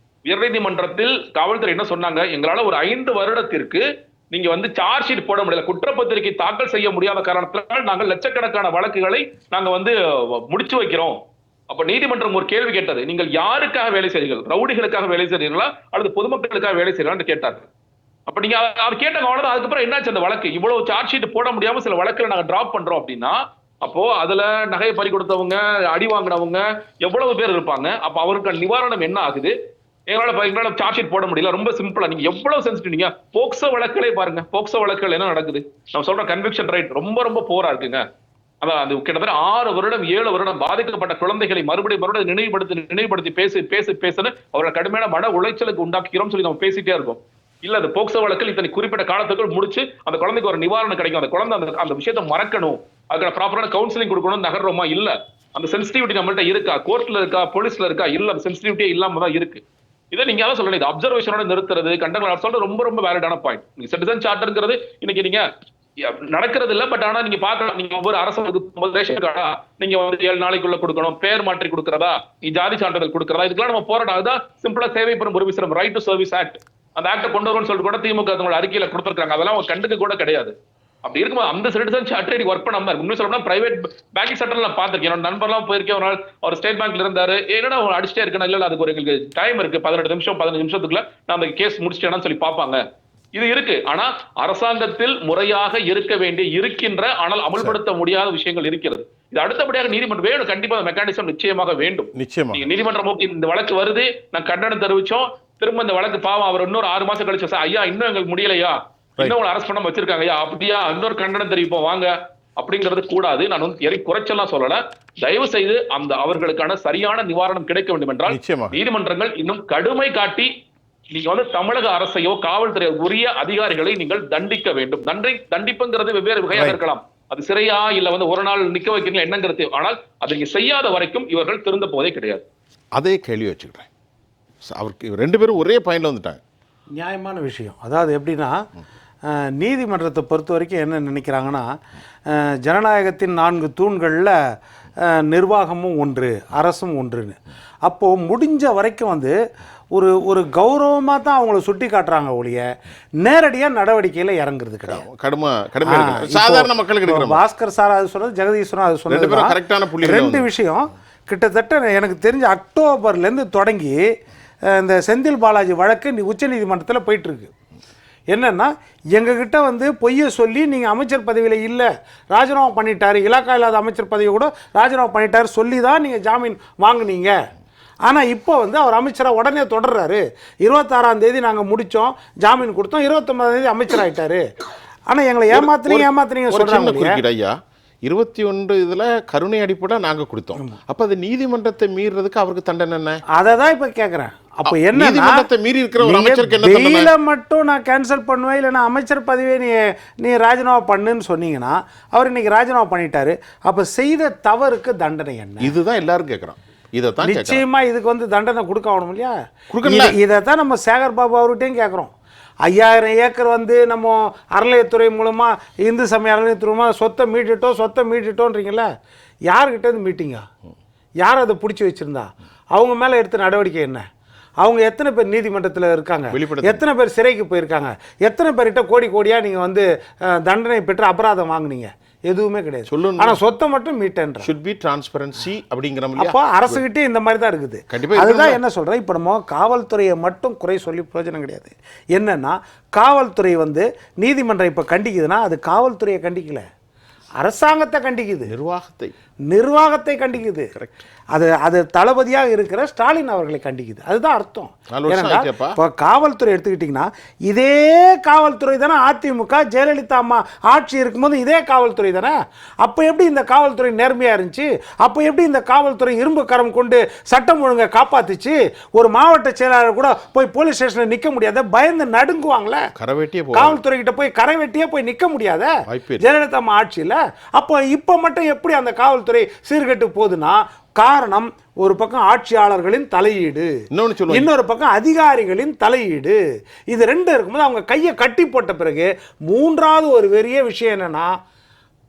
உயர்நீதிமன்றத்தில் காவல்துறை என்ன சொன்னாங்க, எங்களால ஒரு 5 வருடத்திற்கு நீங்க சார்ஜ் ஷீட் போட முடியல, குற்றப்பத்திரிகை தாக்கல் செய்ய முடியாத காரணத்தினால் நாங்கள் லட்சக்கணக்கான வழக்குகளை நாங்க முடிச்சு வைக்கிறோம். அப்ப நீதிமன்றம் ஒரு கேள்வி கேட்டது, நீங்கள் யாருக்காக வேலை செய்கிறீர்கள், ரவுடிகளுக்காக வேலை செய்கிறீர்களா அல்லது பொதுமக்களுக்காக வேலை செய்கிறீர்களா கேட்டார். அப்ப நீங்க அவர் கேட்டாங்க, அவ்வளவுதான். அதுக்கப்புறம் என்னாச்சு அந்த வழக்கு? இவ்வளவு சார்ஜ் ஷீட் போட முடியாம சில வழக்குகளை நாங்க டிராப் பண்றோம் அப்படின்னா, அப்போ அதுல நகையை பறி கொடுத்தவங்க, அடி வாங்கினவங்க எவ்வளவு பேர் இருப்பாங்க. அப்ப அவருக்கு நிவாரணம் என்ன ஆகுது? எங்களால சார்ஜ் ஷீட் போட முடியல. ரொம்ப சிம்பிளா நீங்க எவ்வளவு சென்சிட்டிவ், நீங்க போக்சோ வழக்குகளே பாருங்க, போக்சோ வழக்குகள் என்ன நடக்குது? நம்ம சொல்ற கன்விக்ஷன் ரைட் ரொம்ப போரா இருக்குங்க. அதான் அது கிட்டத்தட்ட 6 வருடம் 7 வருடம் பாதிக்கப்பட்ட குழந்தைகளை மறுபடியும் நினைவுபடுத்தி பேசுன்னு அவர்களை கடுமையான மன உளைச்சலுக்கு உண்டாக்குகிறோம் சொல்லி நம்ம பேசிட்டே இருக்கோம். இல்ல அந்த போக்சோ வழக்கில் இத்தனை குறிப்பிட்ட காலத்துக்குள் முடிச்சு அந்த குழந்தைக்கு ஒரு நிவாரணம் கிடைக்கும், அந்த குழந்தை அந்த விஷயத்தை மறக்கணும், அதுக்கான ப்ராப்பரான கவுன்சிலிங் கொடுக்கணும், நகர்றோமா? இல்ல. அந்த சென்சிட்டிவிட்டி நம்மள்ட்ட இருக்கா? கோர்ட்ல இருக்கா? போலீஸ்ல இருக்கா? இல்ல. அந்த சென்சிட்டிவிட்டியே இல்லாம தான் இருக்கு. இதை நீங்க அதான் சொல்லணும், இது அப்சர்வேஷனோட நிறுத்துறது, கண்டனம் சொல்றது ரொம்ப வேலிடான பாயிண்ட். நீங்க சிட்டிசன் சார்ட்டர்ங்கிறது இன்னைக்கு நீங்க நடக்கிறது இல்ல. பட் ஆனா நீங்க பார்க்கலாம், நீங்க ஒவ்வொரு அரசு ரேஷன் கார்டா நீங்க 7 நாளைக்குள்ள கொடுக்கணும், பேர் மாற்றி கொடுக்கறதா, ஜாதி சான்றிதழ் கொடுக்கறதா, இதுக்கெல்லாம் நம்ம போராட்டம். அதுதான் சிம்பிளா சேவை பெறும் ஒரு விஷயம், ரைட் டு சர்வீஸ் ஆக்ட். அந்த ஆக்ட கொண்டு வரும்னு சொல்லிட்டு கூட திமுக அவங்களோட அறிக்கையில கொடுத்திருக்காங்க. அதெல்லாம் அவங்க கண்டுக்க கூட கிடையாது. அப்படி இருக்கும்போது அந்த சிட்டிசன் சார்ட்டர் ஒர்க் பண்ணாம இருக்கு. இன்னும் சொல்லணும்னா பிரைவேட் பேங்கிங் செக்டர்ல நான் பார்த்திருக்கேன். என்னோட நண்பர்லாம் போயிருக்கேன். ஒரு நாள் அவர் ஸ்டேட் பேங்க்ல இருந்தாரு. என்னடா அவங்க அடிச்சிட்டே இருக்கணும், இல்ல அதுக்கு ஒரு எங்களுக்கு டைம் இருக்கு, 18 நிமிஷம் 15 நிமிஷத்துக்குள்ள நான் அந்த கேஸ் முடிச்சிட்டேன்னு சொல்லி பார்ப்பாங்க. இது இருக்கு. ஆனா அரசாங்கத்தில் முறையாக இருக்கின்ற ஆனால் அமல்படுத்த முடியாத விஷயங்கள் இருக்கிறது. இது அடுத்தபடியாக நீதிமன்றம் வேணும், கண்டிப்பா மெக்கானிசம் நிச்சயமாக வேண்டும். நீங்க நீதிமன்றம் நோக்கி இந்த வழக்கு வருது, நான் கண்டனம் தெரிவிச்சோம், திரும்ப இந்த வழக்கு பாவம் அவர் இன்னொரு 6 மாசம் கழிச்சு, ஐயா இன்னும் எங்களுக்கு முடியலையா, இன்னும் உங்களை அரெஸ்ட் பண்ண வச்சிருக்காங்க, ஐயா அப்படியா, இன்னொரு கண்டனம் தெரிவிப்போம் வாங்க அப்படிங்கிறது கூடாது. நான் குறைச்செல்லாம் சொல்லல. தயவு செய்து அந்த அவர்களுக்கான சரியான நிவாரணம் கிடைக்க வேண்டும் என்றால் நீதிமன்றங்கள் இன்னும் கடுமை காட்டி நீங்க தமிழக அரசையோ காவல்துறை உரிய அதிகாரிகளை நீங்கள் தண்டிக்க வேண்டும். தண்டிப்புங்கிறது வெவ்வேறு வகையாக இருக்கலாம். அது சிறையா இல்ல ஒரு நாள் நிக்க வைக்கிறீங்க என்னங்கிறது. ஆனால் அதை நீங்க செய்யாத வரைக்கும் இவர்கள் திருந்த போவதே கிடையாது. அதே கேள்வி வச்சுக்கிறேன். அவருக்கு 2 பேரும் ஒரே பாயிண்ட்ல வந்துட்டாங்க. நியாயமான விஷயம். அதாவது எப்படின்னா, நீதிமன்றத்தை பொறுத்த வரைக்கும் என்ன நினைக்கிறாங்கன்னா, ஜனநாயகத்தின் 4 தூண்களில் நிர்வாகமும் ஒன்று, அரசும் ஒன்றுன்னு. அப்போது முடிஞ்ச வரைக்கும் ஒரு ஒரு கௌரவமாக தான் அவங்கள சுட்டி காட்டுறாங்க ஒழிய நேரடியாக நடவடிக்கையில் இறங்குறது கிடையாது. கடுமையாக சாதாரண மக்களுக்கு எடுக்கிற பாஸ்கர் சார் அது சொன்னது, ஜெகதீஸ்வரன் அது ரெண்டு பேரும் சொன்னது கரெக்டான புள்ளி. ரெண்டு விஷயம் கிட்டத்தட்ட எனக்கு தெரிஞ்ச அக்டோபர்லேருந்து தொடங்கி இந்த செந்தில் பாலாஜி வழக்கு உச்சநீதிமன்றத்தில் போயிட்டுருக்கு. என்னென்னா எங்ககிட்ட வந்து பொய்யை சொல்லி நீங்கள் அமைச்சர் பதவியில் இல்லை, ராஜினாமா பண்ணிட்டாரு, இலாக்கா இல்லாத அமைச்சர் பதவியை கூட ராஜினாமா பண்ணிட்டாரு சொல்லி தான் நீங்கள் ஜாமீன் வாங்குனீங்க. ஆனால் இப்போ வந்து அவர் அமைச்சராக உடனே தொடர்றாரு. 26ஆம் தேதி நாங்கள் முடித்தோம், ஜாமீன் கொடுத்தோம், 29ஆம் தேதி அமைச்சர் ஆகிட்டாரு. ஆனால் எங்களை ஏமாத்துறீங்க சொல்கிறாங்க. ஐயா 21 இதில் கருணை அடிப்படை நாங்கள் கொடுத்தோம். அப்போ அது நீதிமன்றத்தை மீறதுக்கு அவருக்கு தண்டனை என்ன? அதை தான் இப்போ கேட்குறேன். அப்போ என்ன நீதிமன்றத்தை மீறி இருக்கிற ஒரு அமைச்சருக்கு என்ன தண்டனை? வெயில மட்டும் நான் கேன்சல் பண்ணுவேன், இல்லைன்னா அமைச்சர் பதவியை நீ ராஜினாமா பண்ணுன்னு சொன்னீங்கன்னா அவர் இன்னைக்கு ராஜினாமா பண்ணிட்டாரு. அப்போ செய்த தவறுக்கு தண்டனை என்ன? இதுதான் எல்லாரும் கேட்குறோம். இதைத்தான் நிச்சயமா இதுக்கு வந்து தண்டனை கொடுக்க ஆகணும் இல்லையா? இதைத்தான் நம்ம சேகர் பாபு அவர்கிட்டையும் கேட்குறோம். 5000 ஏக்கர் வந்து நம்ம அறநிலையத்துறை மூலமாக இந்து சமய அறநிலையத்துறை மூலமாக சொத்தை மீட்டுட்டோன்றீங்கள, யார்கிட்ட இருந்து மீட்டிங்க? யார் அதை பிடிச்சி வச்சுருந்தா? அவங்க மேலே எடுத்த நடவடிக்கை என்ன? அவங்க எத்தனை பேர் நீதிமன்றத்தில் இருக்காங்க? எத்தனை பேர் சிறைக்கு போயிருக்காங்க? எத்தனை பேர்கிட்ட கோடியாக நீங்கள் வந்து தண்டனை பெற்று அபராதம் வாங்குனீங்க? எதுவுமே கிடையாது. சொல்லணும். ஆனால் சொத்தை மட்டும் மீட்டேன்ற should be transparency அப்படிங்கிற மாதிரி. அப்போ அரசுகிட்டே இந்த மாதிரி தான் இருக்குது. அதுதான் என்ன சொல்கிறேன், இப்போ நம்ம காவல்துறையை மட்டும் குறை சொல்லி பிரயோஜனம் கிடையாது. என்னன்னா காவல்துறை வந்து நீதிமன்றம் இப்போ கண்டிக்குதுன்னா அது காவல்துறையை கண்டிக்கல, அரசாங்கத்தை கண்டிக்குது, நிர்வாகத்தை கண்டிக்குது. அது தளபதியாக இருக்கிற ஸ்டாலின் அவர்களை கண்டிக்குது. அதுதான் அர்த்தம். இப்போ காவல்துறை எடுத்துக்கிட்டிங்கன்னா இதே காவல்துறை தானே அதிமுக ஜெயலலிதா அம்மா ஆட்சி இருக்கும்போது இதே காவல்துறை தானே. அப்போ எப்படி இந்த காவல்துறை நேர்மையாக இருந்துச்சு? அப்போ எப்படி இந்த காவல்துறை இரும்பு கரம் கொண்டு சட்டம் ஒழுங்கை காப்பாத்துச்சு? ஒரு மாவட்ட செயலாளர் கூட போய் போலீஸ் ஸ்டேஷனில் நிற்க முடியாத, பயந்து நடுங்குவாங்களே. காவல்துறை கிட்ட போய் கரை வெட்டியே போய் நிற்க முடியாத ஜெயலலிதா அம்மா ஆட்சியில். அப்போ இப்போ மட்டும் எப்படி அந்த காவல்துறை சீர்கெட்டு போகுதுன்னா காரணம் ஒரு பக்கம் ஆட்சியாளர்களின் தலையீடு, இன்னொரு பக்கம் அதிகாரிகளின் தலையீடு. இது ரெண்டு இருக்கும்போது அவங்க கையை கட்டி போட்ட பிறகு மூன்றாவது ஒரு பெரிய விஷயம் என்னன்னா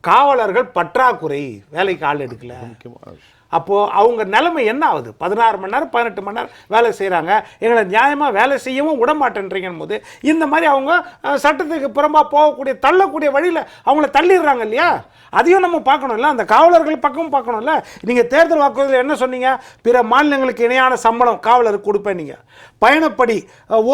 காவலர்கள் பற்றாக்குறை, வேலைக்கு ஆள் எடுக்கல. அப்போது அவங்க நிலைமை என்ன ஆகுது? 16 மணி நேரம் 18 மணி நேரம் வேலை செய்கிறாங்க, எங்களை நியாயமாக வேலை செய்யவும் விட மாட்டேன்றீங்கன்னு போது இந்த மாதிரி அவங்க சட்டத்துக்கு புறம்பாக போகக்கூடிய தள்ளக்கூடிய வழியில் அவங்கள தள்ளிடுறாங்க இல்லையா? அதையும் நம்ம பார்க்கணும்ல, அந்த காவலர்கள் பக்கமும் பார்க்கணும்ல. நீங்கள் தேர்தல் வாக்குறுதியில் என்ன சொன்னீங்க? பிற மாநிலங்களுக்கு இணையான சம்பளம் காவலருக்கு கொடுப்பேன், நீங்கள் பயணப்படி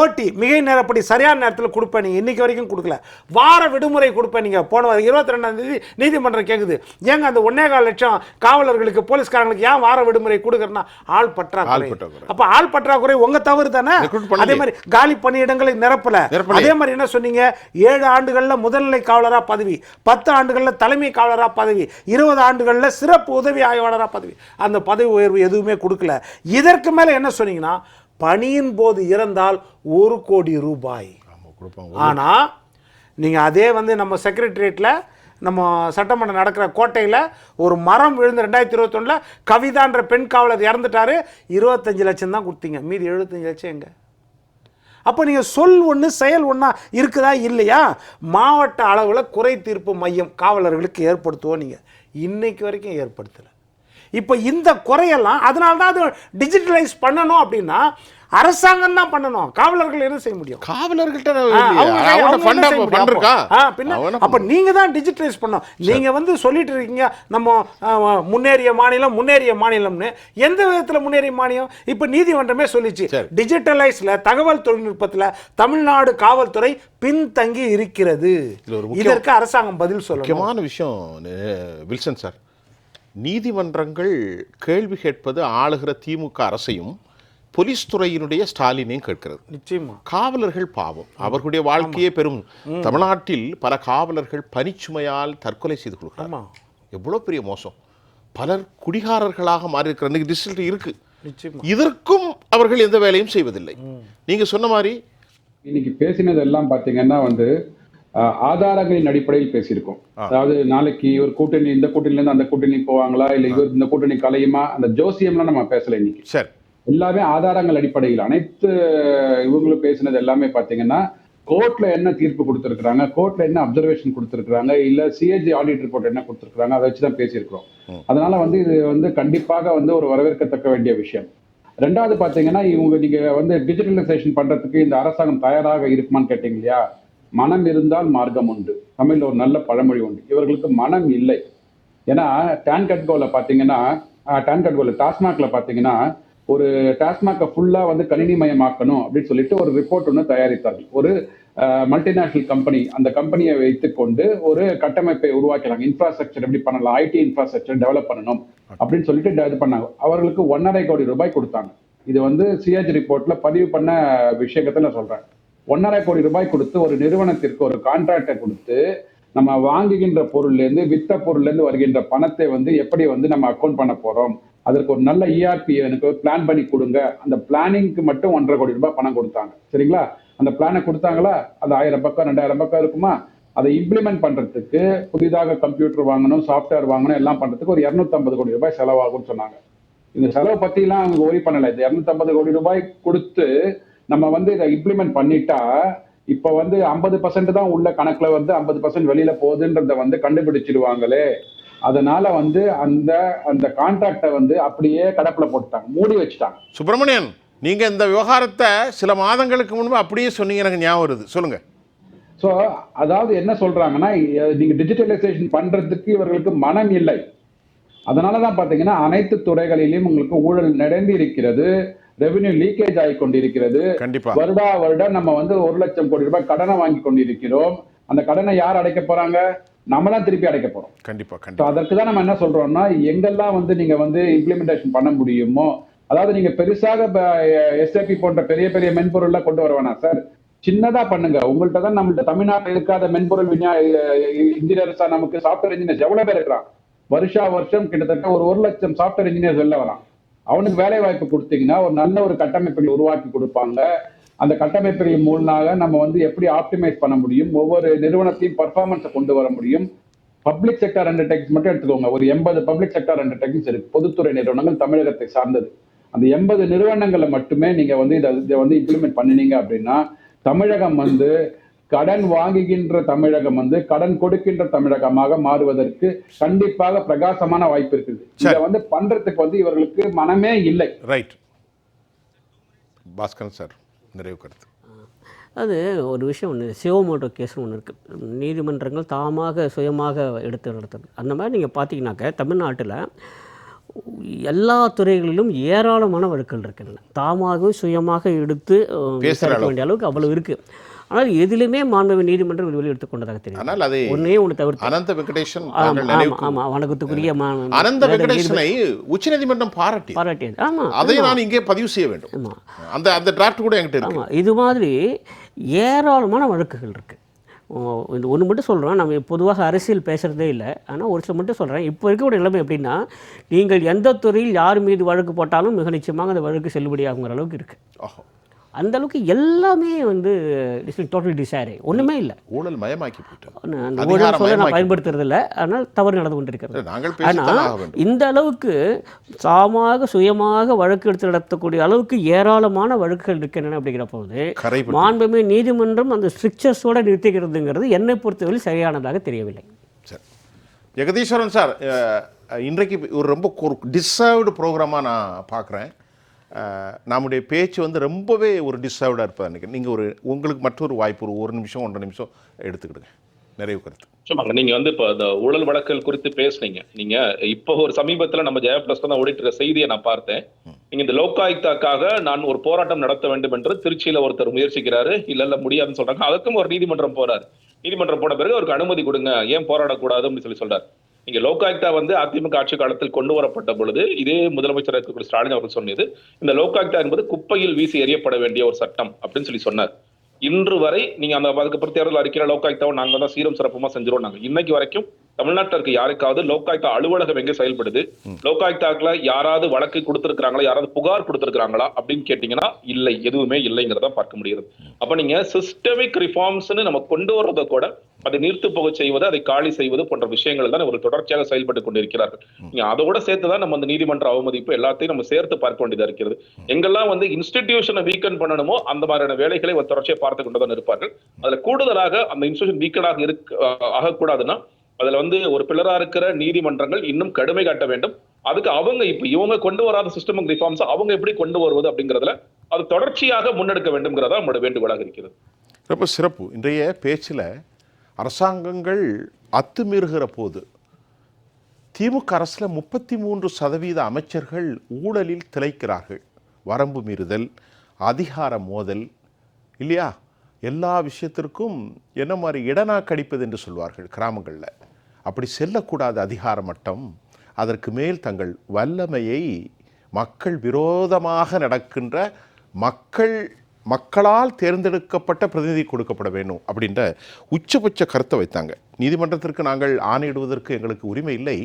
ஓட்டி மிகை நேரப்படி சரியான நேரத்தில் கொடுப்பேன், நீங்கள் இன்றைக்கி வரைக்கும் கொடுக்கல. வார விடுமுறை கொடுப்பேன், நீங்கள் போன 22ஆம் தேதி நீதிமன்றம் கேட்குது, ஏங்க அந்த 1.25 லட்சம் காவலர்களுக்கு போலீஸ்காரங்களுக்கு ஏன் வார விடுமுறை கொடுக்குறேன்னா ஆள் பற்றாக்குறை. அப்போ ஆள் பற்றாக்குறை உங்கள் தவறு தானே. அதே மாதிரி காலி பணியிடங்களை நிரப்பல. அதே மாதிரி என்ன சொன்னீங்க? 7 ஆண்டுகளில் முதல்நிலை காவலராக பதவி, 10 ஆண்டுகளில் தலைமை காவலராக பதவி, 20 ஆண்டுகளில் சிறப்பு உதவி ஆய்வாளராக பதவி. அந்த பதவி உயர்வு எதுவுமே கொடுக்கல. இதற்கு மேலே என்ன சொன்னீங்கன்னா பணியின் போது இறந்தால் 1 கோடி ரூபாய். ஆனால் நீங்கள் அதே வந்து நம்ம செக்ரட்டரியேட்டில் நம்ம சட்டமன்றம் நடக்கிற கோட்டையில் ஒரு மரம் விழுந்து 2021 கவிதான்ற பெண் காவலர் இறந்துட்டாரு, 25 லட்சம் தான் கொடுத்தீங்க, மீதி 75 லட்சம் எங்க? அப்போ நீங்கள் சொல் ஒன்று செயல் ஒன்றா இருக்குதா இல்லையா? மாவட்ட அளவில் குறை தீர்ப்பு மையம் காவலர்களுக்கு ஏற்படுத்துவோம், நீங்கள் இன்னைக்கு வரைக்கும் ஏற்படுத்தலை. இப்போ இந்த குறையெல்லாம் அதனால தான் அது டிஜிட்டலைஸ் பண்ணணும் அப்படின்னா அரசாங்கம் தான் பண்ணணும். காவலர்கள் என்ன செய்ய முடியும்? அப்ப நீங்க தான் டிஜிட்டலைஸ் பண்ணணும். நீங்க வந்து சொல்லிட்டு இருக்கீங்க நம்ம முன்னேறிய மாநிலம்னு. எந்த விதத்துல முன்னேறிய மாநிலம்? இப்ப நீதிமன்றமே சொல்லிச்சு டிஜிட்டலைஸ்ல தகவல் தொழில்நுட்பத்துல தமிழ்நாடு காவல்துறை பின்தங்கி இருக்கிறது. இதற்கு அரசாங்கம் பதில் சொல்ல. முக்கியமான விஷயம் வில்சன் சார், நீதிமன்றங்கள் கேள்வி கேட்பது ஆளுகிற திமுக அரசையும் போலீஸ் துறையினுடைய ஸ்டாலினையும் கேட்கிறது. நிச்சயமா காவலர்கள் பாவம், அவர்களுடைய வாழ்க்கையே பெரும். தமிழ்நாட்டில் பல காவலர்கள் பனிச்சுமையால் தற்கொலை செய்து கொள்கிறாங்க. எவ்வளோ பெரிய மோசம்! பலர் குடிகாரர்களாக மாறி இருக்கிற டிஸ்ட்ரிக்ட் இருக்கு. இதற்கும் அவர்கள் எந்த வேலையும் செய்வதில்லை. நீங்க சொன்ன மாதிரி இன்னைக்கு பேசினது எல்லாம் பார்த்தீங்கன்னா வந்து ஆதாரங்களின் அடிப்படையில் பேசியிருக்கோம். அதாவது நாளைக்கு இவர் கூட்டணி இந்த கூட்டணியிலேருந்து அந்த கூட்டணி போவாங்களா, இல்லை இவர் இந்த கூட்டணி கலையுமா, அந்த ஜோசியம்லாம் நம்ம பேசலை இன்னைக்கு. சரி, எல்லாமே ஆதாரங்கள் அடிப்படையில் அனைத்து இவங்களும் பேசினது எல்லாமே பார்த்தீங்கன்னா கோர்ட்ல என்ன தீர்ப்பு கொடுத்துருக்காங்க, கோர்ட்ல என்ன அப்சர்வேஷன் கொடுத்துருக்காங்க, இல்ல சிஏஜி ஆடிட் ரிப்போர்ட் என்ன கொடுத்துருக்காங்க, அதை வச்சுதான் பேசியிருக்கிறோம். அதனால வந்து இது வந்து கண்டிப்பாக வந்து ஒரு வரவேற்கத்தக்க வேண்டிய விஷயம். ரெண்டாவது பாத்தீங்கன்னா நீங்க வந்து டிஜிட்டலைசேஷன் பண்றதுக்கு இந்த அரசாங்கம் தயாராக இருக்குமான்னு கேட்டீங்க இல்லையா? மனம் இருந்தால் மார்க்கம் உண்டு. தமிழ்ல ஒரு நல்ல பழமொழி உண்டு. இவர்களுக்கு மனம் இல்லை. ஏன்னா டான்கட்கோல பாத்தீங்கன்னா, டாஸ்மாக்ல பாத்தீங்கன்னா, ஒரு டாஸ்மாக்கை ஃபுல்லா வந்து கணினிமயமாக்கணும் அப்படின்னு சொல்லிட்டு ஒரு ரிப்போர்ட் ஒன்று தயாரித்தார்கள். ஒரு மல்டிநேஷனல் கம்பெனி, அந்த கம்பெனியை வைத்துக்கொண்டு ஒரு கட்டமைப்பை உருவாக்கலாம். இன்ஃப்ராஸ்ட்ரக்சர் எப்படி பண்ணலாம், ஐடி இன்ஃப்ராஸ்ட்ரக்சர் டெவலப் பண்ணணும் அப்படின்னு சொல்லிட்டு இது பண்ணாங்க. அவர்களுக்கு 1.5 கோடி ரூபாய் கொடுத்தாங்க. இது வந்து சிஏஜி ரிப்போர்ட்ல பதிவு பண்ண விஷயத்தை நான் சொல்றேன். 1.5 கோடி ரூபாய் கொடுத்து ஒரு நிறுவனத்திற்கு ஒரு கான்ட்ராக்டை கொடுத்து, நம்ம வாங்குகின்ற பொருள்ல இருந்து, வித்த பொருள்ல இருந்து வருகின்ற பணத்தை வந்து எப்படி வந்து நம்ம அக்கௌண்ட் பண்ண போறோம், அதற்கு ஒரு நல்ல இஆர்பி எனக்கு பிளான் பண்ணி கொடுங்க. அந்த பிளானிங்க்கு மட்டும் 1.5 கோடி ரூபாய் பணம் கொடுத்தாங்க. சரிங்களா? அந்த பிளானை கொடுத்தாங்களா? அது 1000 பக்கம் 2000 பக்கம் இருக்குமா? அதை இம்ப்ளிமெண்ட் பண்றதுக்கு புதிதாக கம்ப்யூட்டர் வாங்கணும், சாஃப்ட்வேர் வாங்கணும், எல்லாம் பண்றதுக்கு ஒரு 250 கோடி ரூபாய் செலவாகும்னு சொன்னாங்க. இந்த செலவு பத்தி எல்லாம் அவங்க ஒரி பண்ணல. இந்த 250 கோடி ரூபாய் கொடுத்து நம்ம வந்து இதை இம்ப்ளிமெண்ட் பண்ணிட்டா, இப்ப வந்து 50% தான் உள்ள கணக்குல வந்து 50% வெளியில போகுதுன்றத வந்து கண்டுபிடிச்சிடுவாங்களே. அதனால வந்து அந்த கான்ட்ராக்டை வந்து அப்படியே கடப்புல போட்டுட்டாங்க, மூடி வச்சுட்டாங்க. சுப்பிரமணியன், நீங்க இந்த விவகாரத்தை சில மாதங்களுக்கு முன்பு அப்படியே சொன்னீங்க, எனக்கு ஞாபகம் வருது. சொல்லுங்க. சோ அதாவது என்ன சொல்றாங்கன்னா, நீங்க டிஜிட்டலைசேஷன் பண்றதுக்கு இவர்களுக்கு மனம் இல்லை. அதனாலதான் பாத்தீங்கன்னா அனைத்து துறைகளிலும் உங்களுக்கு ஊழல் நடந்து இருக்கிறது, ரெவென்யூ லீக்கேஜ் ஆகி கொண்டிருக்கிறது. கண்டிப்பா. வருடம் நம்ம வந்து 1 லட்சம் கோடி ரூபாய் கடனை வாங்கி கொண்டிருக்கிறோம். அந்த கடனை யார் அடைக்க போறாங்க? நம்ம தான் திருப்பி அடைக்க போறோம். கண்டிப்பா. அதற்கு தான் நம்ம என்ன சொல்றோம்னா, எங்கெல்லாம் வந்து நீங்க வந்து இம்ப்ளிமெண்டேஷன் பண்ண முடியுமோ, அதாவது நீங்க பெருசாக எஸ்ஏபி போன்ற பெரிய பெரிய மென்பொருள்ல கொண்டு வர வேணாம் சார். சின்னதா பண்ணுங்க. உங்கள்கிட்ட தான் நம்மள்ட்ட தமிழ்நாட்டில் இருக்காத மென்பொருள் இன்ஜினியர்ஸா, நமக்கு சாஃப்ட்வேர் இன்ஜினியர்ஸ் எவ்வளவு பேர் இருக்கிறான்? வருஷம் கிட்டத்தட்ட ஒரு 1 லட்சம் சாஃப்ட்வேர் இன்ஜினியர்ஸ் வெளில வரான். அவனுக்கு வேலை வாய்ப்பு கொடுத்தீங்கன்னா ஒரு நல்ல ஒரு கட்டமைப்புகள் உருவாக்கி கொடுப்பாங்க. அந்த கட்டமைப்புகள் மூலமாக நம்ம வந்து எப்படி ஆப்டிமைஸ் பண்ண முடியும், ஒவ்வொரு நிறுவனத்தையும் பர்ஃபார்மன்ஸை கொண்டு வர முடியும். பப்ளிக் செக்டர் அண்டர்டேக்கிங்ஸ் மட்டும் எடுத்துக்கோங்க. ஒரு 80 பப்ளிக் செக்டர் அண்டர்டேக்கிங்ஸ் இருக்கு, பொதுத்துறை நிறுவனங்கள் தமிழகத்தை சார்ந்தது. அந்த 80 நிறுவனங்களை மட்டுமே நீங்க வந்து இதை வந்து இம்ப்ளிமெண்ட் பண்ணினீங்க அப்படின்னா, தமிழகம் வந்து கடன் வாங்குகின்ற தமிழகம் வந்து கடன் கொடுக்கின்ற தமிழகமாக மாறுவதற்கு கண்டிப்பாக பிரகாசமான வாய்ப்பு இருக்குது. இதை வந்து பண்றதுக்கு வந்து இவர்களுக்கு மனமே இல்லை. ரைட். பாஸ்கரன் சார், நிறைவு கருத்து. அது ஒரு விஷயம் ஒன்று, சிவமோட்டோ கேஸ்னு ஒன்று இருக்குது. நீதிமன்றங்கள் தாமாக சுயமாக எடுத்து நடத்துறது. அந்த மாதிரி நீங்கள் பார்த்தீங்கன்னாக்க தமிழ்நாட்டில் எல்லா துறைகளிலும் ஏராளமான வழக்குகள் இருக்கின்றன. தாமாகவே சுயமாக எடுத்து விசாரிக்க வேண்டிய அளவுக்கு அவ்வளவு இருக்குது. ஆனால் எதிலுமே மாண்புமிகு நீதிமன்றம் வெளி எடுத்துக்கொண்டதாக தெரியும். ஆனால் அதை ஒன்றே ஒன்று தவிர்த்து அனந்த வெங்கடேசன் வணக்கத்துக்குரிய அனந்த வெங்கடேசனை உச்சநீதிமன்றம் பாராட்டியது. ஆமாம், அதை நான் இங்கே பதிவு செய்ய வேண்டும். ஆமாம், அந்த டிராஃப்ட் கூட என்கிட்ட இருக்கு. ஆமாம், இது மாதிரி ஏராளமான வழக்குகள் இருக்குது. இந்த ஒன்று மட்டும் சொல்கிறேன், நம்ம பொதுவாக அரசியல் பேசுகிறதே இல்லை, ஆனால் ஒரு சில மட்டும் சொல்கிறேன். இப்போ இருக்கக்கூடிய நிலைமை எப்படின்னா, நீங்கள் எந்த துறையில் யார் மீது வழக்கு போட்டாலும் மிக நிச்சயமாக அந்த வழக்கு செல்லுபடியாகுங்கிற அளவுக்கு இருக்குது. அந்த அளவுக்கு எல்லாமே வந்து டோட்டல் டிசைரே ஒன்றுமே இல்லை, ஊழல் மயமாக்கி போயிட்டோம். அந்த ஊழல் சொல்ல நான் பயன்படுத்துறது இல்லை, ஆனால் தவறு நடந்து கொண்டிருக்கிறது. ஆனால் இந்த அளவுக்கு தாமாக சுயமாக வழக்கு எடுத்து நடத்தக்கூடிய அளவுக்கு ஏராளமான வழக்குகள் இருக்கின்றன. அப்படிங்கிற போது மாண்புமிகு நீதிமன்றம் அந்த ஸ்ட்ரிக்சர்ஸோடு நிறுத்திக்கிறதுங்கிறது என்னை பொறுத்தவரை சரியானதாக தெரியவில்லை. சரி, ஜெகதீஸ்வரன் சார், இன்றைக்கு ஒரு ரொம்ப டிசர்வ்டு ப்ரோக்ராமாக நான் பார்க்குறேன். நம்முடைய பேச்சு வந்து ரொம்பவே ஒரு டிசர்வ்டாக இருப்பது நினைக்கிறேன். நீங்கள் உங்களுக்கு மற்றொரு வாய்ப்பு ஒரு நிமிஷம் 1.5 நிமிஷம் எடுத்துக்கிடுங்க, நிறைவு கருத்து. சும்மாங்க, நீங்க வந்து இப்போ இந்த ஊழல் வழக்குகள் குறித்து பேசுனீங்க. நீங்க இப்போ ஒரு சமீபத்தில் நம்ம ஜெயா பிளஸ் தான் ஓடிட்டு செய்தியை நான் பார்த்தேன். நீங்க இந்த லோகாயுக்தாக்காக நான் ஒரு போராட்டம் நடத்த வேண்டும் என்று திருச்சியில ஒருத்தர் முயற்சிக்கிறாரு. இல்ல முடியாதுன்னு சொல்றாங்க. அதுக்கும் ஒரு நீதிமன்றம் போறாரு. நீதிமன்றம் போன பிறகு அவருக்கு அனுமதி கொடுங்க, ஏன் போராடக்கூடாது அப்படின்னு சொல்றாரு. நீங்க லோகாயுக்தா வந்து அதிமுக ஆட்சி காலத்தில் கொண்டு வரப்பட்ட பொழுது இதே முதலமைச்சர் இருக்கக்கூடிய ஸ்டாலின் அவர்கள் சொன்னது, இந்த லோகாயுக்தா என்பது குப்பையில் வீசி எறியப்பட வேண்டிய ஒரு சட்டம் அப்படின்னு சொன்னார். இன்று வரை நீங்க அந்த அதுக்கப்புறம் தேர்தல் அறிக்கையில லோகாயுக்தாவை நாங்க தான் சீரம் சிறப்புமா செஞ்சிருவோம். நாங்க இன்னைக்கு வரைக்கும் தமிழ்நாட்டில் இருக்க யாருக்காவது லோகாயுக்தா அலுவலகம் எங்க செயல்படுது, லோகாயுக்தாக்குல யாராவது வழக்கு கொடுத்திருக்காங்களா, யாராவது புகார் கொடுத்திருக்காங்களா அப்படின்னு கேட்டீங்கன்னா இல்லை, எதுவுமே இல்லைங்கிறத பார்க்க முடியுது. அப்ப நீங்க சிஸ்டமிக் ரிஃபார்ம்ஸ்னு நம்ம கொண்டு வர்றதை கூட அதை நீர்த்து போக செய்வது, அதை காலி செய்வது போன்ற விஷயங்கள் தான் ஒரு தொடர்ச்சியாக செயல்பட்டு கொண்டிருக்கிறார்கள். நீங்க அதோட சேர்த்துதான் நம்ம அந்த நீதிமன்ற அவமதிப்பு எல்லாத்தையும் நம்ம சேர்த்து பார்க்க வேண்டியதா இருக்கிறது. எங்கெல்லாம் வந்து இன்ஸ்டிடியூஷனை வீக்கன் பண்ணணுமோ அந்த மாதிரியான வேலைகளை தொடர்ச்சியை பார்த்து கொண்டுதான் இருப்பார்கள். அதுல கூடுதலாக அந்த இன்ஸ்டிடியூஷன் வீக்கனாக ஆகக்கூடாதுன்னா அதுல வந்து ஒரு பில்லரா இருக்கிற நீதிமன்றங்கள் இன்னும் கடுமை காட்ட வேண்டும். அதுக்கு அவங்க இப்ப இவங்க கொண்டு வராத சிஸ்டமிக் ரிஃபார்ம்ஸ் அவங்க எப்படி கொண்டு வருவது அப்படிங்கறதுல அது தொடர்ச்சியாக முன்னெடுக்க வேண்டும்ங்கிறதா நம்மளோட வேண்டுகோளாக இருக்கிறது. ரொம்ப சிறப்பு. இன்றைய பேச்சில் அரசாங்கங்கள் அத்துமீறுகிற போது திமுக அரசில் 33% அமைச்சர்கள் ஊழலில் திளைக்கிறார்கள். வரம்பு மீறுதல், அதிகார மோதல் இல்லையா, எல்லா விஷயத்திற்கும் என்ன மாதிரி இடனா கடிப்பது என்று சொல்வார்கள் கிராமங்களில். அப்படி செல்லக்கூடாத அதிகார மட்டம், அதற்கு மேல் தங்கள் வல்லமையை மக்கள் விரோதமாக நடக்கின்ற மக்களால் தேர்ந்தெடுக்கப்பட்ட பிரதிநிதி கொடுக்கப்பட வேண்டும் அப்படின்ற உச்சபட்ச கருத்தை வைத்தாங்க. நீதிமன்றத்திற்கு நாங்கள் ஆணையிடுவதற்கு எங்களுக்கு உரிமை இல்லை.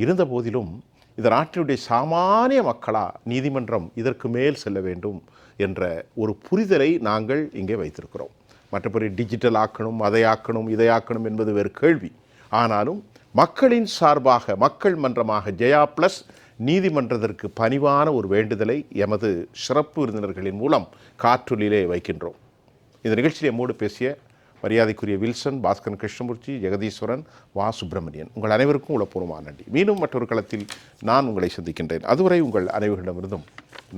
இருந்த போதிலும் இந்த நாட்டினுடைய சாமானிய மக்களா நீதிமன்றம் இதற்கு மேல் செல்ல வேண்டும் என்ற ஒரு புரிதலை நாங்கள் இங்கே வைத்திருக்கிறோம். மற்றபடி டிஜிட்டல் ஆக்கணும், அதை ஆக்கணும், இதை ஆக்கணும் என்பது வேறு கேள்வி. ஆனாலும் மக்களின் சார்பாக மக்கள் மன்றமாக ஜெயா பிளஸ் நீதிமன்றத்திற்கு பணிவான ஒரு வேண்டுதலை எமது சிறப்பு விருந்தினர்களின் மூலம் காற்றொலியிலே வைக்கின்றோம். இந்த நிகழ்ச்சியில் எம்மோடு பேசிய மரியாதைக்குரிய வில்சன், பாஸ்கரன் கிருஷ்ணமூர்த்தி, ஜெகதீஸ்வரன், வா சுப்பிரமணியன், உங்கள் அனைவருக்கும் உளப்பூர்வமான நன்றி. மீண்டும் மற்றொரு களத்தில் நான் உங்களை சந்திக்கின்றேன். அதுவரை உங்கள் அனைவரிடமிருந்தும்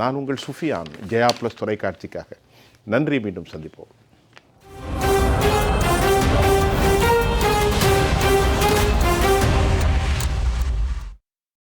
நான் உங்கள் சுஃபியான், ஜெயா பிளஸ் தொலைக்காட்சிக்காக நன்றி. மீண்டும் சந்திப்போம்.